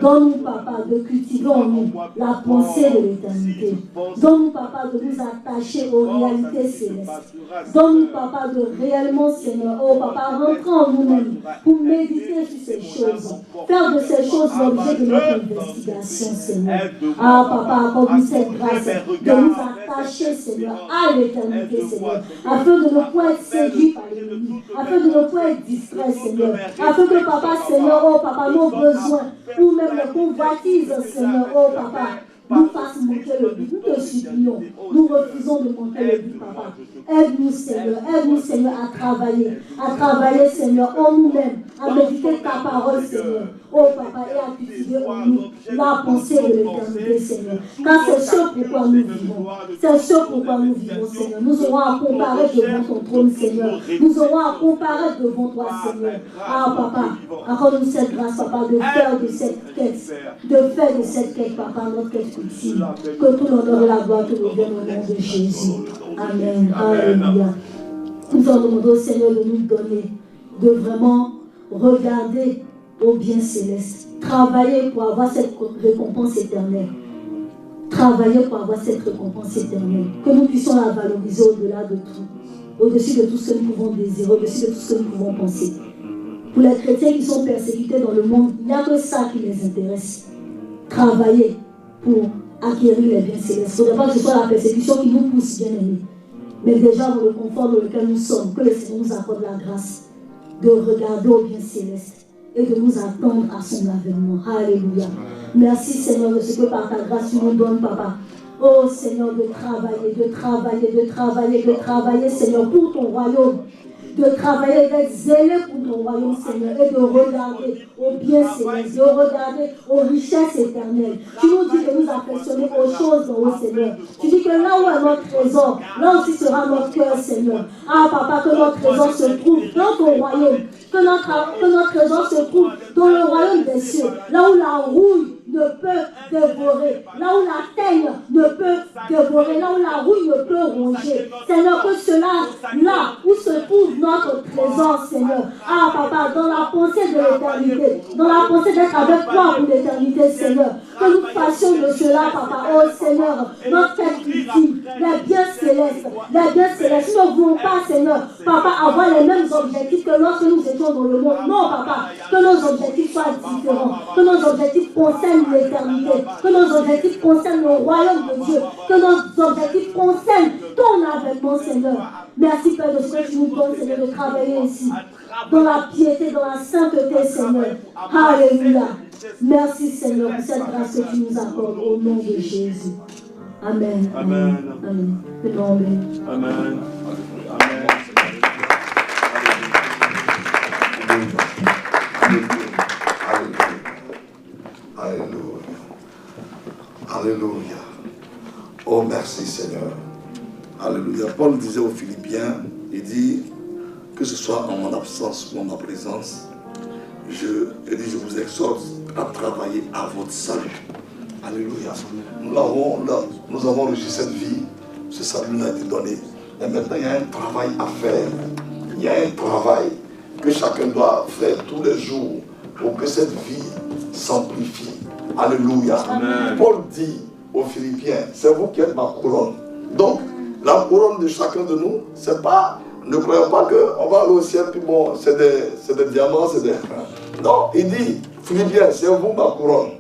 Donne-nous, Papa, de cultiver en nous la pensée de l'éternité. Donne-nous, Papa, de nous attacher aux réalités célestes. Donne-nous, Papa, de réellement, Seigneur, oh Papa, rentrer en nous-mêmes pour méditer sur ces choses. Faire de ces choses l'objet de notre investigation, Seigneur. Ah, Papa, accorde-nous cette grâce de nous attacher, Seigneur, à l'éternité, Seigneur, afin de ne pas être séduits par l'ennemi, afin de ne pas être distraits, Seigneur, afin que, Papa, Seigneur, oh, Papa, nos besoins, ou même les convoitises, Seigneur, oh, Papa, nous fasse manquer le but. Nous te supplions. Nous refusons de manquer le but, Papa. Aide-nous, Seigneur, à travailler, Seigneur, en nous-mêmes, à méditer ta parole, Seigneur. Oh, Papa, et à cultiver en nous la pensée de l'éternité, Seigneur. Car c'est ce pourquoi nous vivons. C'est ce pourquoi nous vivons, Seigneur. Nous aurons à comparer devant ton trône, Seigneur. Nous aurons à comparer devant toi, Seigneur. Ah, Papa, accorde-nous cette grâce, Papa, de faire de cette quête, Papa, notre quête ultime. Que tout l'honneur et la gloire te reviennent au nom de Jésus. Amen. Alléluia. Nous allons demander au Seigneur de nous donner, de vraiment regarder au bien céleste. Travailler pour avoir cette récompense éternelle. Travailler pour avoir cette récompense éternelle. Que nous puissions la valoriser au-delà de tout. Au-dessus de tout ce que nous pouvons désirer, au-dessus de tout ce que nous pouvons penser. Pour les chrétiens qui sont persécutés dans le monde, il n'y a que ça qui les intéresse. Travailler pour acquérir les biens célestes. Il ne faudrait pas que ce soit la persécution qui nous pousse, bien aimés. Mais déjà dans le confort dans lequel nous sommes, que le Seigneur nous accorde la grâce de regarder au bien céleste et de nous attendre à son avènement. Alléluia. Merci Seigneur de ce que par ta grâce tu nous donnes, Papa. Oh Seigneur, de travailler, Seigneur, pour ton royaume. de travailler, d'être zélé pour ton royaume, Seigneur, et de regarder aux biens célestes, de regarder aux richesses éternelles. Tu nous dis de nous affectionner aux choses d'en haut, Seigneur. Tu dis que là où est notre trésor, là aussi sera notre cœur, Seigneur. Ah, Papa, que notre trésor se trouve dans ton royaume, que notre trésor se trouve dans le royaume des cieux, là où la rouille ne peut dévorer, là où la teigne ne peut dévorer, là où la rouille ne peut ronger. Seigneur, que cela, là où se trouve notre trésor, Seigneur. Ah, Papa, dans la pensée de l'éternité, dans la pensée d'être avec toi pour l'éternité, Seigneur. Que nous fassions de cela, Papa, oh Seigneur, notre tête ultime, les biens célestes, les biens célestes. Nous ne voulons pas, Seigneur, Papa, avoir les mêmes objectifs que lorsque nous étions dans le monde. Non, Papa, que nos objectifs soient différents, que nos objectifs concernent l'éternité, que nos objectifs concernent le royaume de Dieu, que nos objectifs concernent ton avènement, Seigneur. Merci, Père, de ce que tu nous donnes, Seigneur, de travailler ici, dans la piété, dans la sainteté, Seigneur. Alléluia. Merci, Seigneur, pour cette grâce que tu nous accordes au nom de Jésus. Amen. Amen. Amen. Amen. Amen. Amen. Alléluia. Alléluia. Oh, merci Seigneur. Alléluia. Paul disait aux Philippiens, il dit, que ce soit en mon absence ou en ma présence, je vous exhorte à travailler à votre salut. Alléluia. Nous avons reçu cette vie, ce salut nous a été donné. Et maintenant, il y a un travail à faire. Il y a un travail que chacun doit faire tous les jours pour que cette vie s'amplifie. Alléluia. Amen. Paul dit aux Philippiens, c'est vous qui êtes ma couronne. Donc, la couronne de chacun de nous, c'est pas, ne croyons pas qu'on va aller au ciel, puis bon, c'est des diamants, c'est des... Non, il dit, Philippiens, c'est vous ma couronne.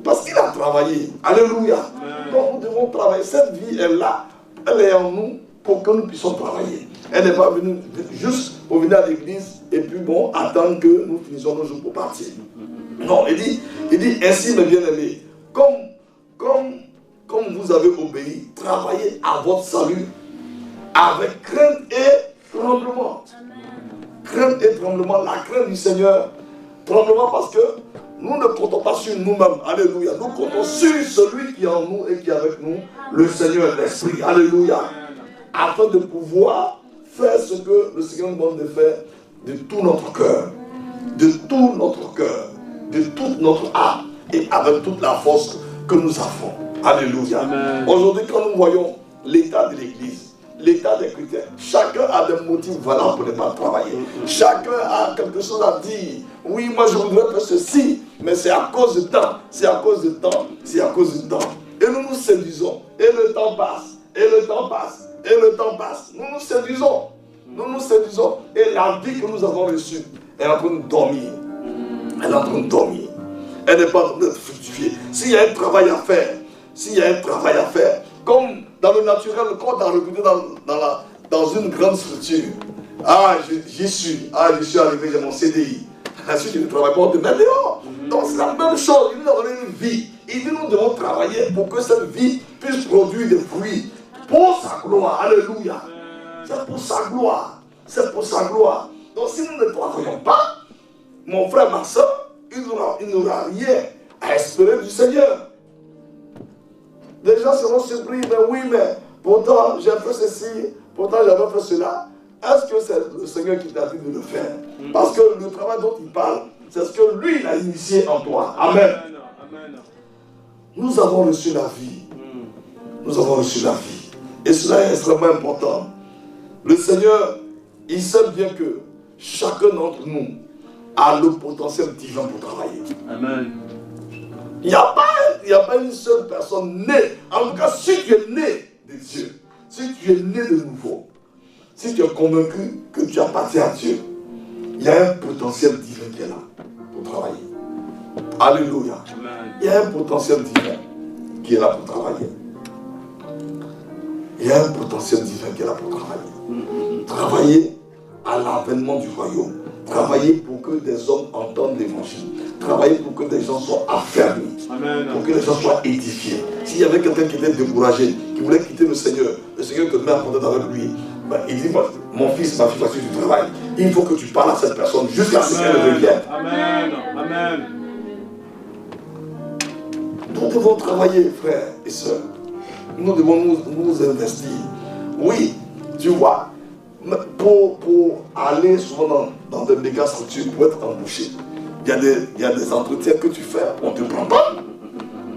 Parce qu'il a travaillé. Alléluia. Amen. Donc, nous devons travailler. Cette vie est là, elle est en nous pour que nous puissions travailler. Elle n'est pas venue juste pour venir à l'église et puis bon, attendre que nous finissions nos jours pour partir. Non, il dit ainsi mes bien-aimés, comme vous avez obéi, travaillez à votre salut avec crainte et tremblement. Crainte et tremblement, la crainte du Seigneur. Tremblement parce que nous ne comptons pas sur nous-mêmes. Alléluia. Nous comptons sur celui qui est en nous et qui est avec nous, le Seigneur l'Esprit. Alléluia. Afin de pouvoir faire ce que le Seigneur nous demande de faire de tout notre cœur, de tout notre cœur, de toute notre âme et avec toute la force que nous avons. Alléluia. Aujourd'hui, quand nous voyons l'état de l'Église, l'état des chrétiens, chacun a des motifs valables pour ne pas travailler. Chacun a quelque chose à dire. Oui, moi je voudrais faire ceci, mais c'est à cause du temps, c'est à cause du temps, c'est à cause du temps. Et nous nous séduisons, et le temps passe, et le temps passe, et le temps passe. Nous nous séduisons, et la vie que nous avons reçue est en train de dormir. Elle est en train de dormir. Elle n'est pas en train de fructifier. S'il y a un travail à faire, comme dans le naturel, quand on a recruté dans une grande structure, je suis arrivé, j'ai mon CDI. Si je ne travaille pas, on te met dehors. Donc c'est la même chose, il nous a donné une vie. Il dit nous devons travailler pour que cette vie puisse produire des fruits pour sa gloire. Alléluia. C'est pour sa gloire. C'est pour sa gloire. Donc si nous ne travaillons pas, mon frère, ma soeur, il n'aura rien à espérer du Seigneur. Les gens seront surpris, mais oui, mais pourtant j'ai fait ceci, pourtant j'avais fait cela. Est-ce que c'est le Seigneur qui t'a dit de le faire? Parce que le travail dont il parle, c'est ce que lui il a initié en toi. Amen. Nous avons reçu la vie. Nous avons reçu la vie. Et cela est extrêmement important. Le Seigneur, il sait bien que chacun d'entre nous a le potentiel divin pour travailler. Amen. Il n'y a pas une seule personne née. En tout cas, si tu es né de Dieu, si tu es né de nouveau, si tu es convaincu que tu appartiens à Dieu, il y a un potentiel divin qui est là pour travailler. Alléluia. Il y a un potentiel divin qui est là pour travailler. Il y a un potentiel divin qui est là pour travailler. Travailler à l'avènement du royaume. Travailler pour que des hommes entendent l'évangile. Travailler pour que des gens soient affermis. Amen. Pour que les gens soient édifiés. S'il y avait quelqu'un qui était découragé, qui voulait quitter le Seigneur que Dieu a porté avec lui, Ben, il dit, mon fils, ma fille, parce que tu travailles, il faut que tu parles à cette personne jusqu'à ce qu'elle revienne. Amen. Amen. Nous devons travailler, frères et sœurs. Nous devons nous investir. Oui, tu vois, pour aller souvent dans des méga structures, pour être embauché, il y a des entretiens que tu fais, on ne te prend pas,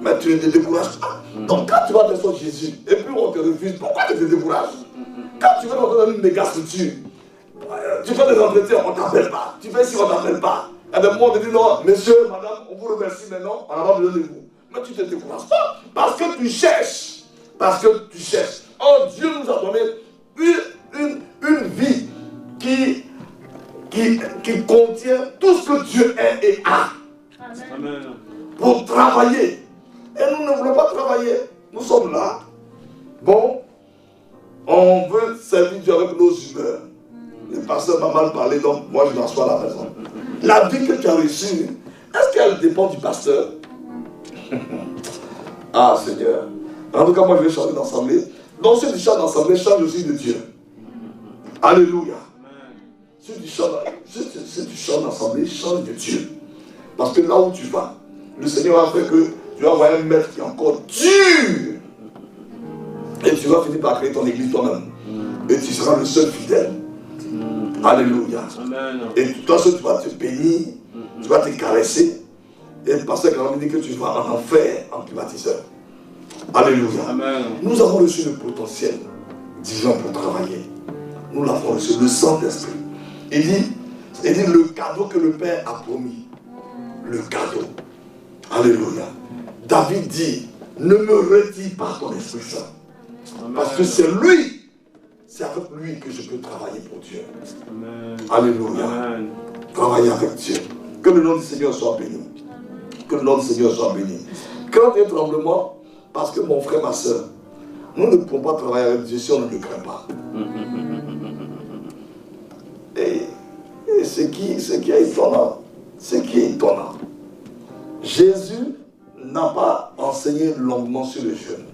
mais tu ne te décourages pas. Donc quand tu vas descendre Jésus, et puis on te refuse, pourquoi tu te décourages? Quand tu vas dans une méga structure, tu fais des entretiens, on ne t'appelle pas. Tu fais si on ne t'appelle pas. Et bien moi on te dit non, monsieur, madame, on vous remercie maintenant, on n'a pas besoin de vous. Mais tu ne te décourages pas, parce que tu cherches. Parce que tu cherches. Oh, Dieu nous a donné une vie qui contient tout ce que Dieu est et a. Amen. Pour travailler. Et nous ne voulons pas travailler. Nous sommes là. Bon, on veut servir Dieu avec nos humeurs. Le pasteur m'a mal parlé, donc moi je m'assois à la maison. La vie que tu as reçue, est-ce qu'elle dépend du pasteur? Ah Seigneur. En tout cas, moi je vais changer d'assemblée. Donc ceux qui changent d'assemblée changent aussi de Dieu. Alléluia. Ceux qui changent d'assemblée changent de Dieu. Parce que là où tu vas, le Seigneur a fait que tu vas avoir un maître qui est encore dur. Et tu vas finir par créer ton église toi-même. Et tu seras le seul fidèle. Alléluia. Amen. Et toi seul tu vas te bénir, tu vas te caresser. Et le pasteur quand même dit que tu vas en enfer en privatiseur. Alléluia. Amen. Nous avons reçu le potentiel divin pour travailler. Nous l'avons reçu, le Saint-Esprit. Il dit le cadeau que le Père a promis. Le cadeau. Alléluia. David dit, ne me retire pas ton Esprit Saint. Amen. Parce que c'est avec lui que je peux travailler pour Dieu. Amen. Alléluia. Amen. Travailler avec Dieu. Que le nom du Seigneur soit béni. Que le nom du Seigneur soit béni. Quand il y a un tremblement, parce que mon frère, ma soeur, nous ne pouvons pas travailler avec Dieu si on ne le craint pas. Et ce qui est étonnant, Jésus n'a pas enseigné longuement sur le jeûne.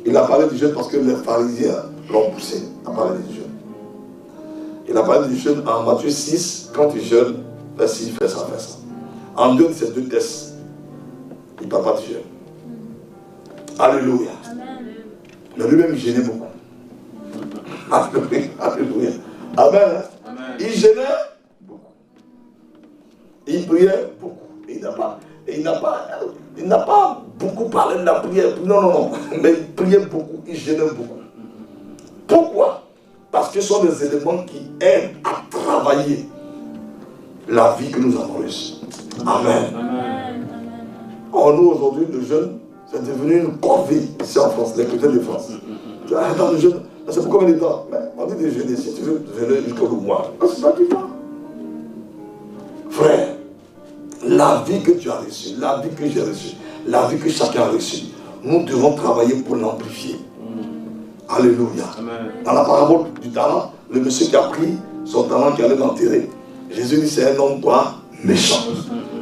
Il a parlé du jeûne parce que les pharisiens l'ont poussé à parler du jeûne. Il a parlé du jeûne en Matthieu 6, quand tu jeûnes, fais ci, fais ça, fais ça. En deux, c'est deux tests. Il ne parle pas du jeûne. Alléluia. Mais lui-même, il gênait beaucoup. Alléluia. Amen. Amen. Il gênait beaucoup. Il priait beaucoup. Il n'a pas beaucoup parlé de la prière. Non. Mais il priait beaucoup, il gênait beaucoup. Pourquoi? Parce que ce sont des éléments qui aident à travailler la vie que nous avons reçue. Amen. Amen. Or, nous, aujourd'hui, le jeûne, c'est devenu une corvée ici en France, les chrétiens de France. Dans le jeûne, c'est pour combien de temps? On dit de jeûner, si tu veux jeûner jusqu'au mois. C'est pas du temps. Frère, la vie que tu as reçue, la vie que j'ai reçue, la vie que chacun a reçue, nous devons travailler pour l'amplifier. Alléluia. Amen. Dans la parabole du talent, le monsieur qui a pris son talent qui allait l'enterrer, Jésus dit c'est un homme quoi? Méchant.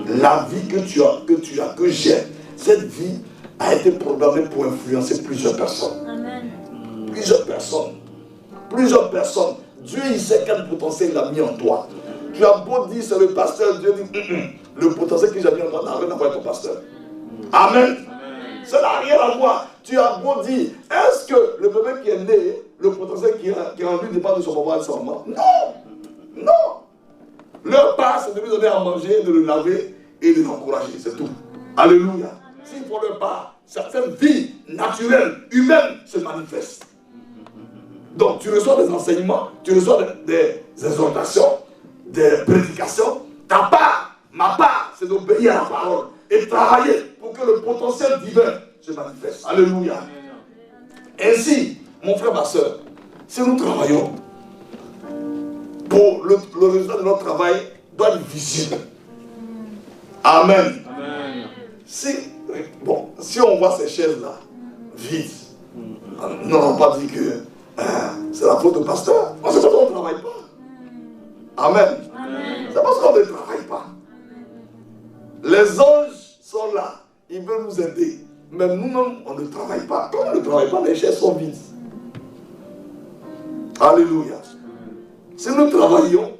La vie que j'ai, cette vie a été programmée pour influencer plusieurs personnes. Amen. Plusieurs personnes. Dieu, il sait quel potentiel il a mis en toi. Tu as beau dire, c'est le pasteur, Dieu dit, le potentiel que j'ai mis en toi n'a rien à voir avec ton pasteur. Amen. Ça n'a rien à voir. Tu as beau dire, est-ce que le bébé qui est né, le potentiel qui est en lui dépend de son papa et de sa maman? Non. Leur part, c'est de lui donner à manger, de le laver et de l'encourager. C'est tout. Alléluia. S'ils font leur part, certaines vies naturelles, humaines se manifestent. Donc tu reçois des enseignements, tu reçois des exhortations, des prédications. Ta part, ma part, c'est d'obéir à la parole et travailler pour que le potentiel divin se manifeste. Alléluia. Ainsi, mon frère, ma soeur, si nous travaillons, pour le résultat de notre travail doit être visible. Amen. Amen. Si on voit ces chaises-là vides, nous n'avons pas dit que c'est la faute du pasteur. C'est parce qu'on ne travaille pas. Amen. C'est parce qu'on ne travaille pas. Les anges sont là, ils veulent nous aider. Mais nous-mêmes, on ne travaille pas. Comme on ne travaille pas, les chaises sont vides. Alléluia. Si nous travaillons,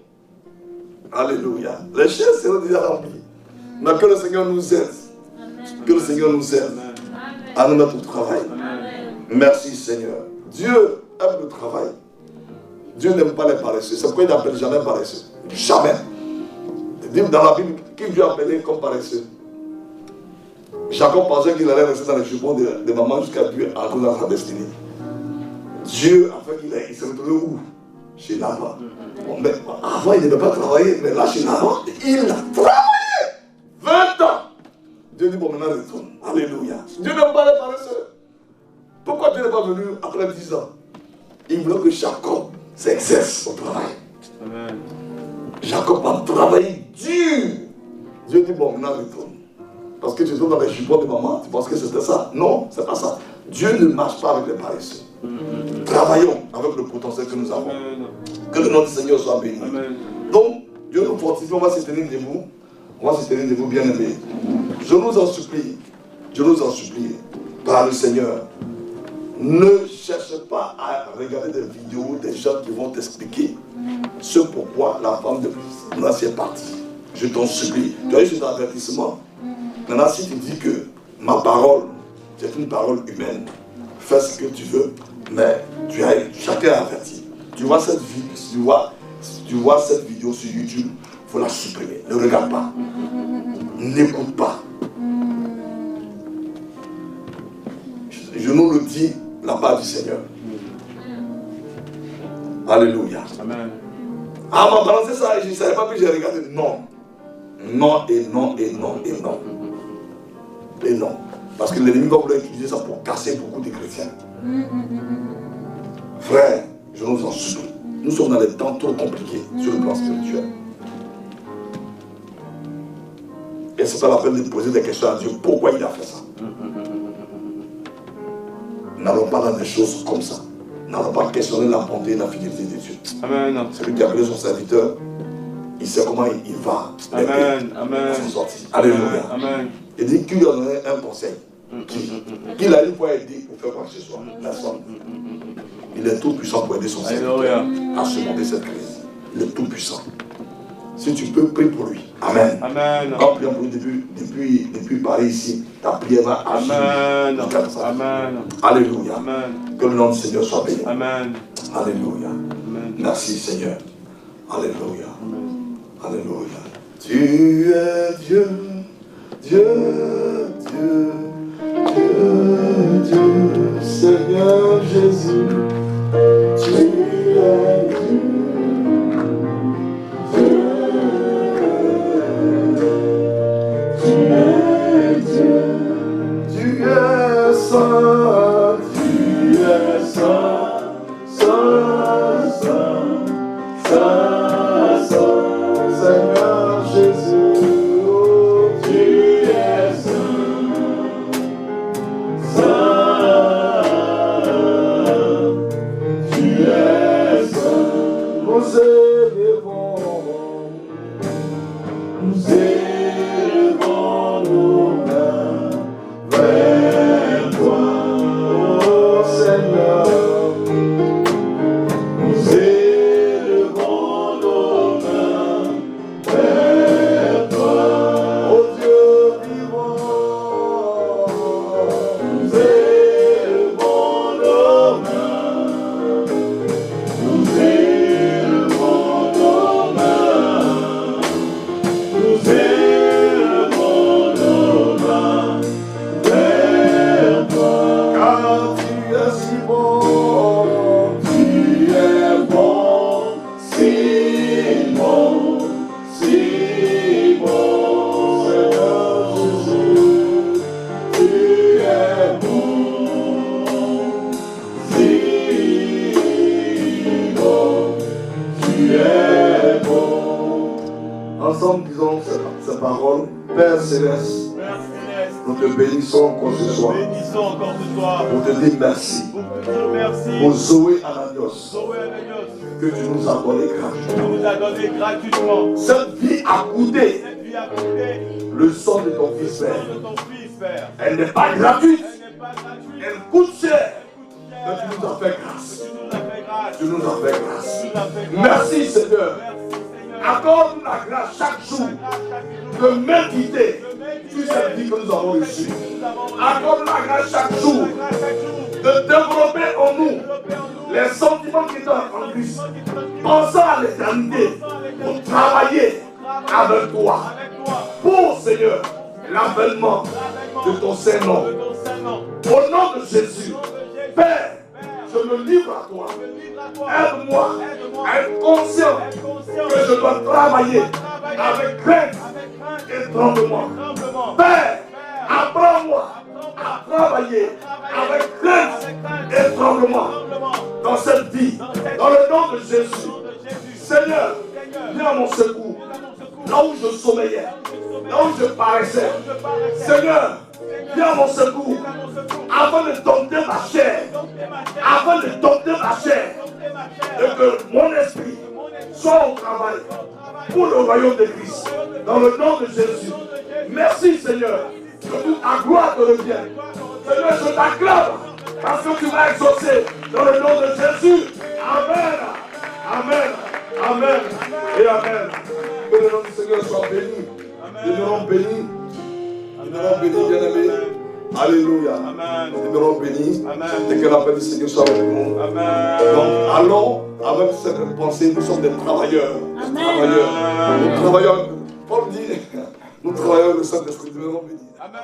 alléluia, les chaises seront déjà remplies. Mais que le Seigneur nous aide. Que le Seigneur nous aide à nous mettre au travail. Merci Seigneur. Dieu aime le travail. Dieu n'aime pas les paresseux. C'est pourquoi il n'appelle jamais paresseux. Jamais. Dans la Bible, qui Dieu a appelé comme paresseux? Jacob pensait qu'il allait rester dans les jupons de maman jusqu'à Dieu à cause de sa destinée. Dieu a fait qu'il s'est retrouvé où? Chez Laban. Bon, mais avant, il ne devait pas travailler, mais là, chez Laban, il a travaillé 20 ans. Dieu dit, bon, maintenant, retourne. Alléluia. Dieu n'aime pas les paresseux. Pourquoi Dieu n'est pas venu après 10 ans? Il voulait que Jacob s'exerce au travail. Amen. Jacob a travaillé dur. Dieu dit, bon, maintenant, retourne. Parce que tu es dans les jupons de maman, tu penses que c'était ça? Non, c'est pas ça. Dieu ne marche pas avec les paresseux. Travaillons avec le potentiel que nous avons. Que le nom du Seigneur soit béni. Amen. Donc, Dieu nous fortifie, on va se tenir debout. On va se tenir debout, bien aimé. Je nous en supplie, par le Seigneur, ne cherche pas à regarder des vidéos des gens qui vont t'expliquer ce pourquoi la femme de Nancy est partie. Je t'en supplie. Tu as eu cet avertissement. Maintenant, si tu dis que ma parole, c'est une parole humaine, fais ce que tu veux, mais chacun est averti. Tu vois cette vidéo sur YouTube, il faut la supprimer. Ne regarde pas. N'écoute pas. Je nous le dis, la part du Seigneur. Alléluia. Amen. Ah, m'a balancé ça et je ne savais pas que j'ai regardé. Non. Non et non et non et non. Et non. Parce que l'ennemi va vouloir utiliser ça pour casser beaucoup de chrétiens. Frère, je nous en supplie. Nous sommes dans des temps trop compliqués sur le plan spirituel. Et c'est pas la peine de poser des questions à Dieu. Pourquoi il a fait ça? N'allons pas dans des choses comme ça. N'allons pas questionner la bonté et la fidélité de Dieu. Amen. Celui qui a appelé son serviteur, il sait comment il va. Amen. Amen. Alléluia. Amen. Il dit qu'il lui a donné un conseil. Qu'il a eu pour aider pour faire quoi que ce soit. Personne. Il est tout puissant pour aider son serviteur à surmonter cette crise. Il est tout puissant. Si tu peux, prie pour lui. Amen. Amen. Quand prions pour lui depuis Paris ici, ta prière va agir. Amen. Amen. Alléluia. Amen. Que le nom du Seigneur soit béni. Amen. Alléluia. Amen. Merci Seigneur. Alléluia. Amen. Alléluia. Tu es Dieu, Dieu, Dieu, Dieu, Dieu, Seigneur Jésus. Tu es Dieu. Tu es saint, tu es saint, saint, saint, saint, saint, Seigneur Jésus, oh, tu es saint, saint, tu es saint, nous élevons nos mains vers toi, oh Seigneur. Nous élevons nos mains vers toi, oh Dieu vivant. Nous élevons nos mains, nous élevons nos mains, nous élevons nos mains vers toi, car tu es si bon, tu es bon, si bon, si bon, Seigneur Jésus, tu es bon, si bon, tu es bon. Ensemble, disons ces paroles. Père Céleste, nous te bénissons encore ce soir. Pour te dire merci. Pour Zoé Ananios, que tu nous as donné gratuitement. Cette vie a coûté le sang de ton fils, Père. Elle n'est pas gratuite. Elle coûte cher. Mais tu nous as fait grâce. Tu nous as fait grâce. Merci Seigneur. Accorde-nous la grâce chaque jour de méditer sur cette vie que nous avons reçue. Accorde-nous la grâce chaque jour de développer en nous les sentiments qui sont en Christ. Pensons à l'éternité pour travailler avec toi. Pour Seigneur, l'avènement de ton Saint-Nom. Au nom de Jésus, Père, je me livre à toi. Aide-moi à être conscient que je dois travailler avec crainte et tremblement. Père, apprends-moi à travailler avec crainte et tremblement dans cette vie, dans le nom de Jésus. Seigneur, viens à mon secours. Là où je sommeillais, là où je paraissais. Seigneur, viens à mon secours afin de dompter ma chair, afin de dompter ma chair, et que mon esprit soit au travail pour le royaume de Christ, dans le nom de Jésus. Merci Seigneur, que toute ta gloire te revienne. Seigneur, je t'acclame parce que tu m'as exaucé dans le nom de Jésus. Amen, amen, amen et amen. Que le nom du Seigneur soit béni. Demeurons bénis. Demeurons bénis, bien-aimés. Alléluia. Demeurons bénis. Et que la paix du Seigneur soit avec nous. Donc, allons avec cette pensée. Nous sommes des travailleurs. Des travailleurs. Nous travaillons. Paul dit, nous travaillons le Saint-Esprit. Demeurons bénis. Amen.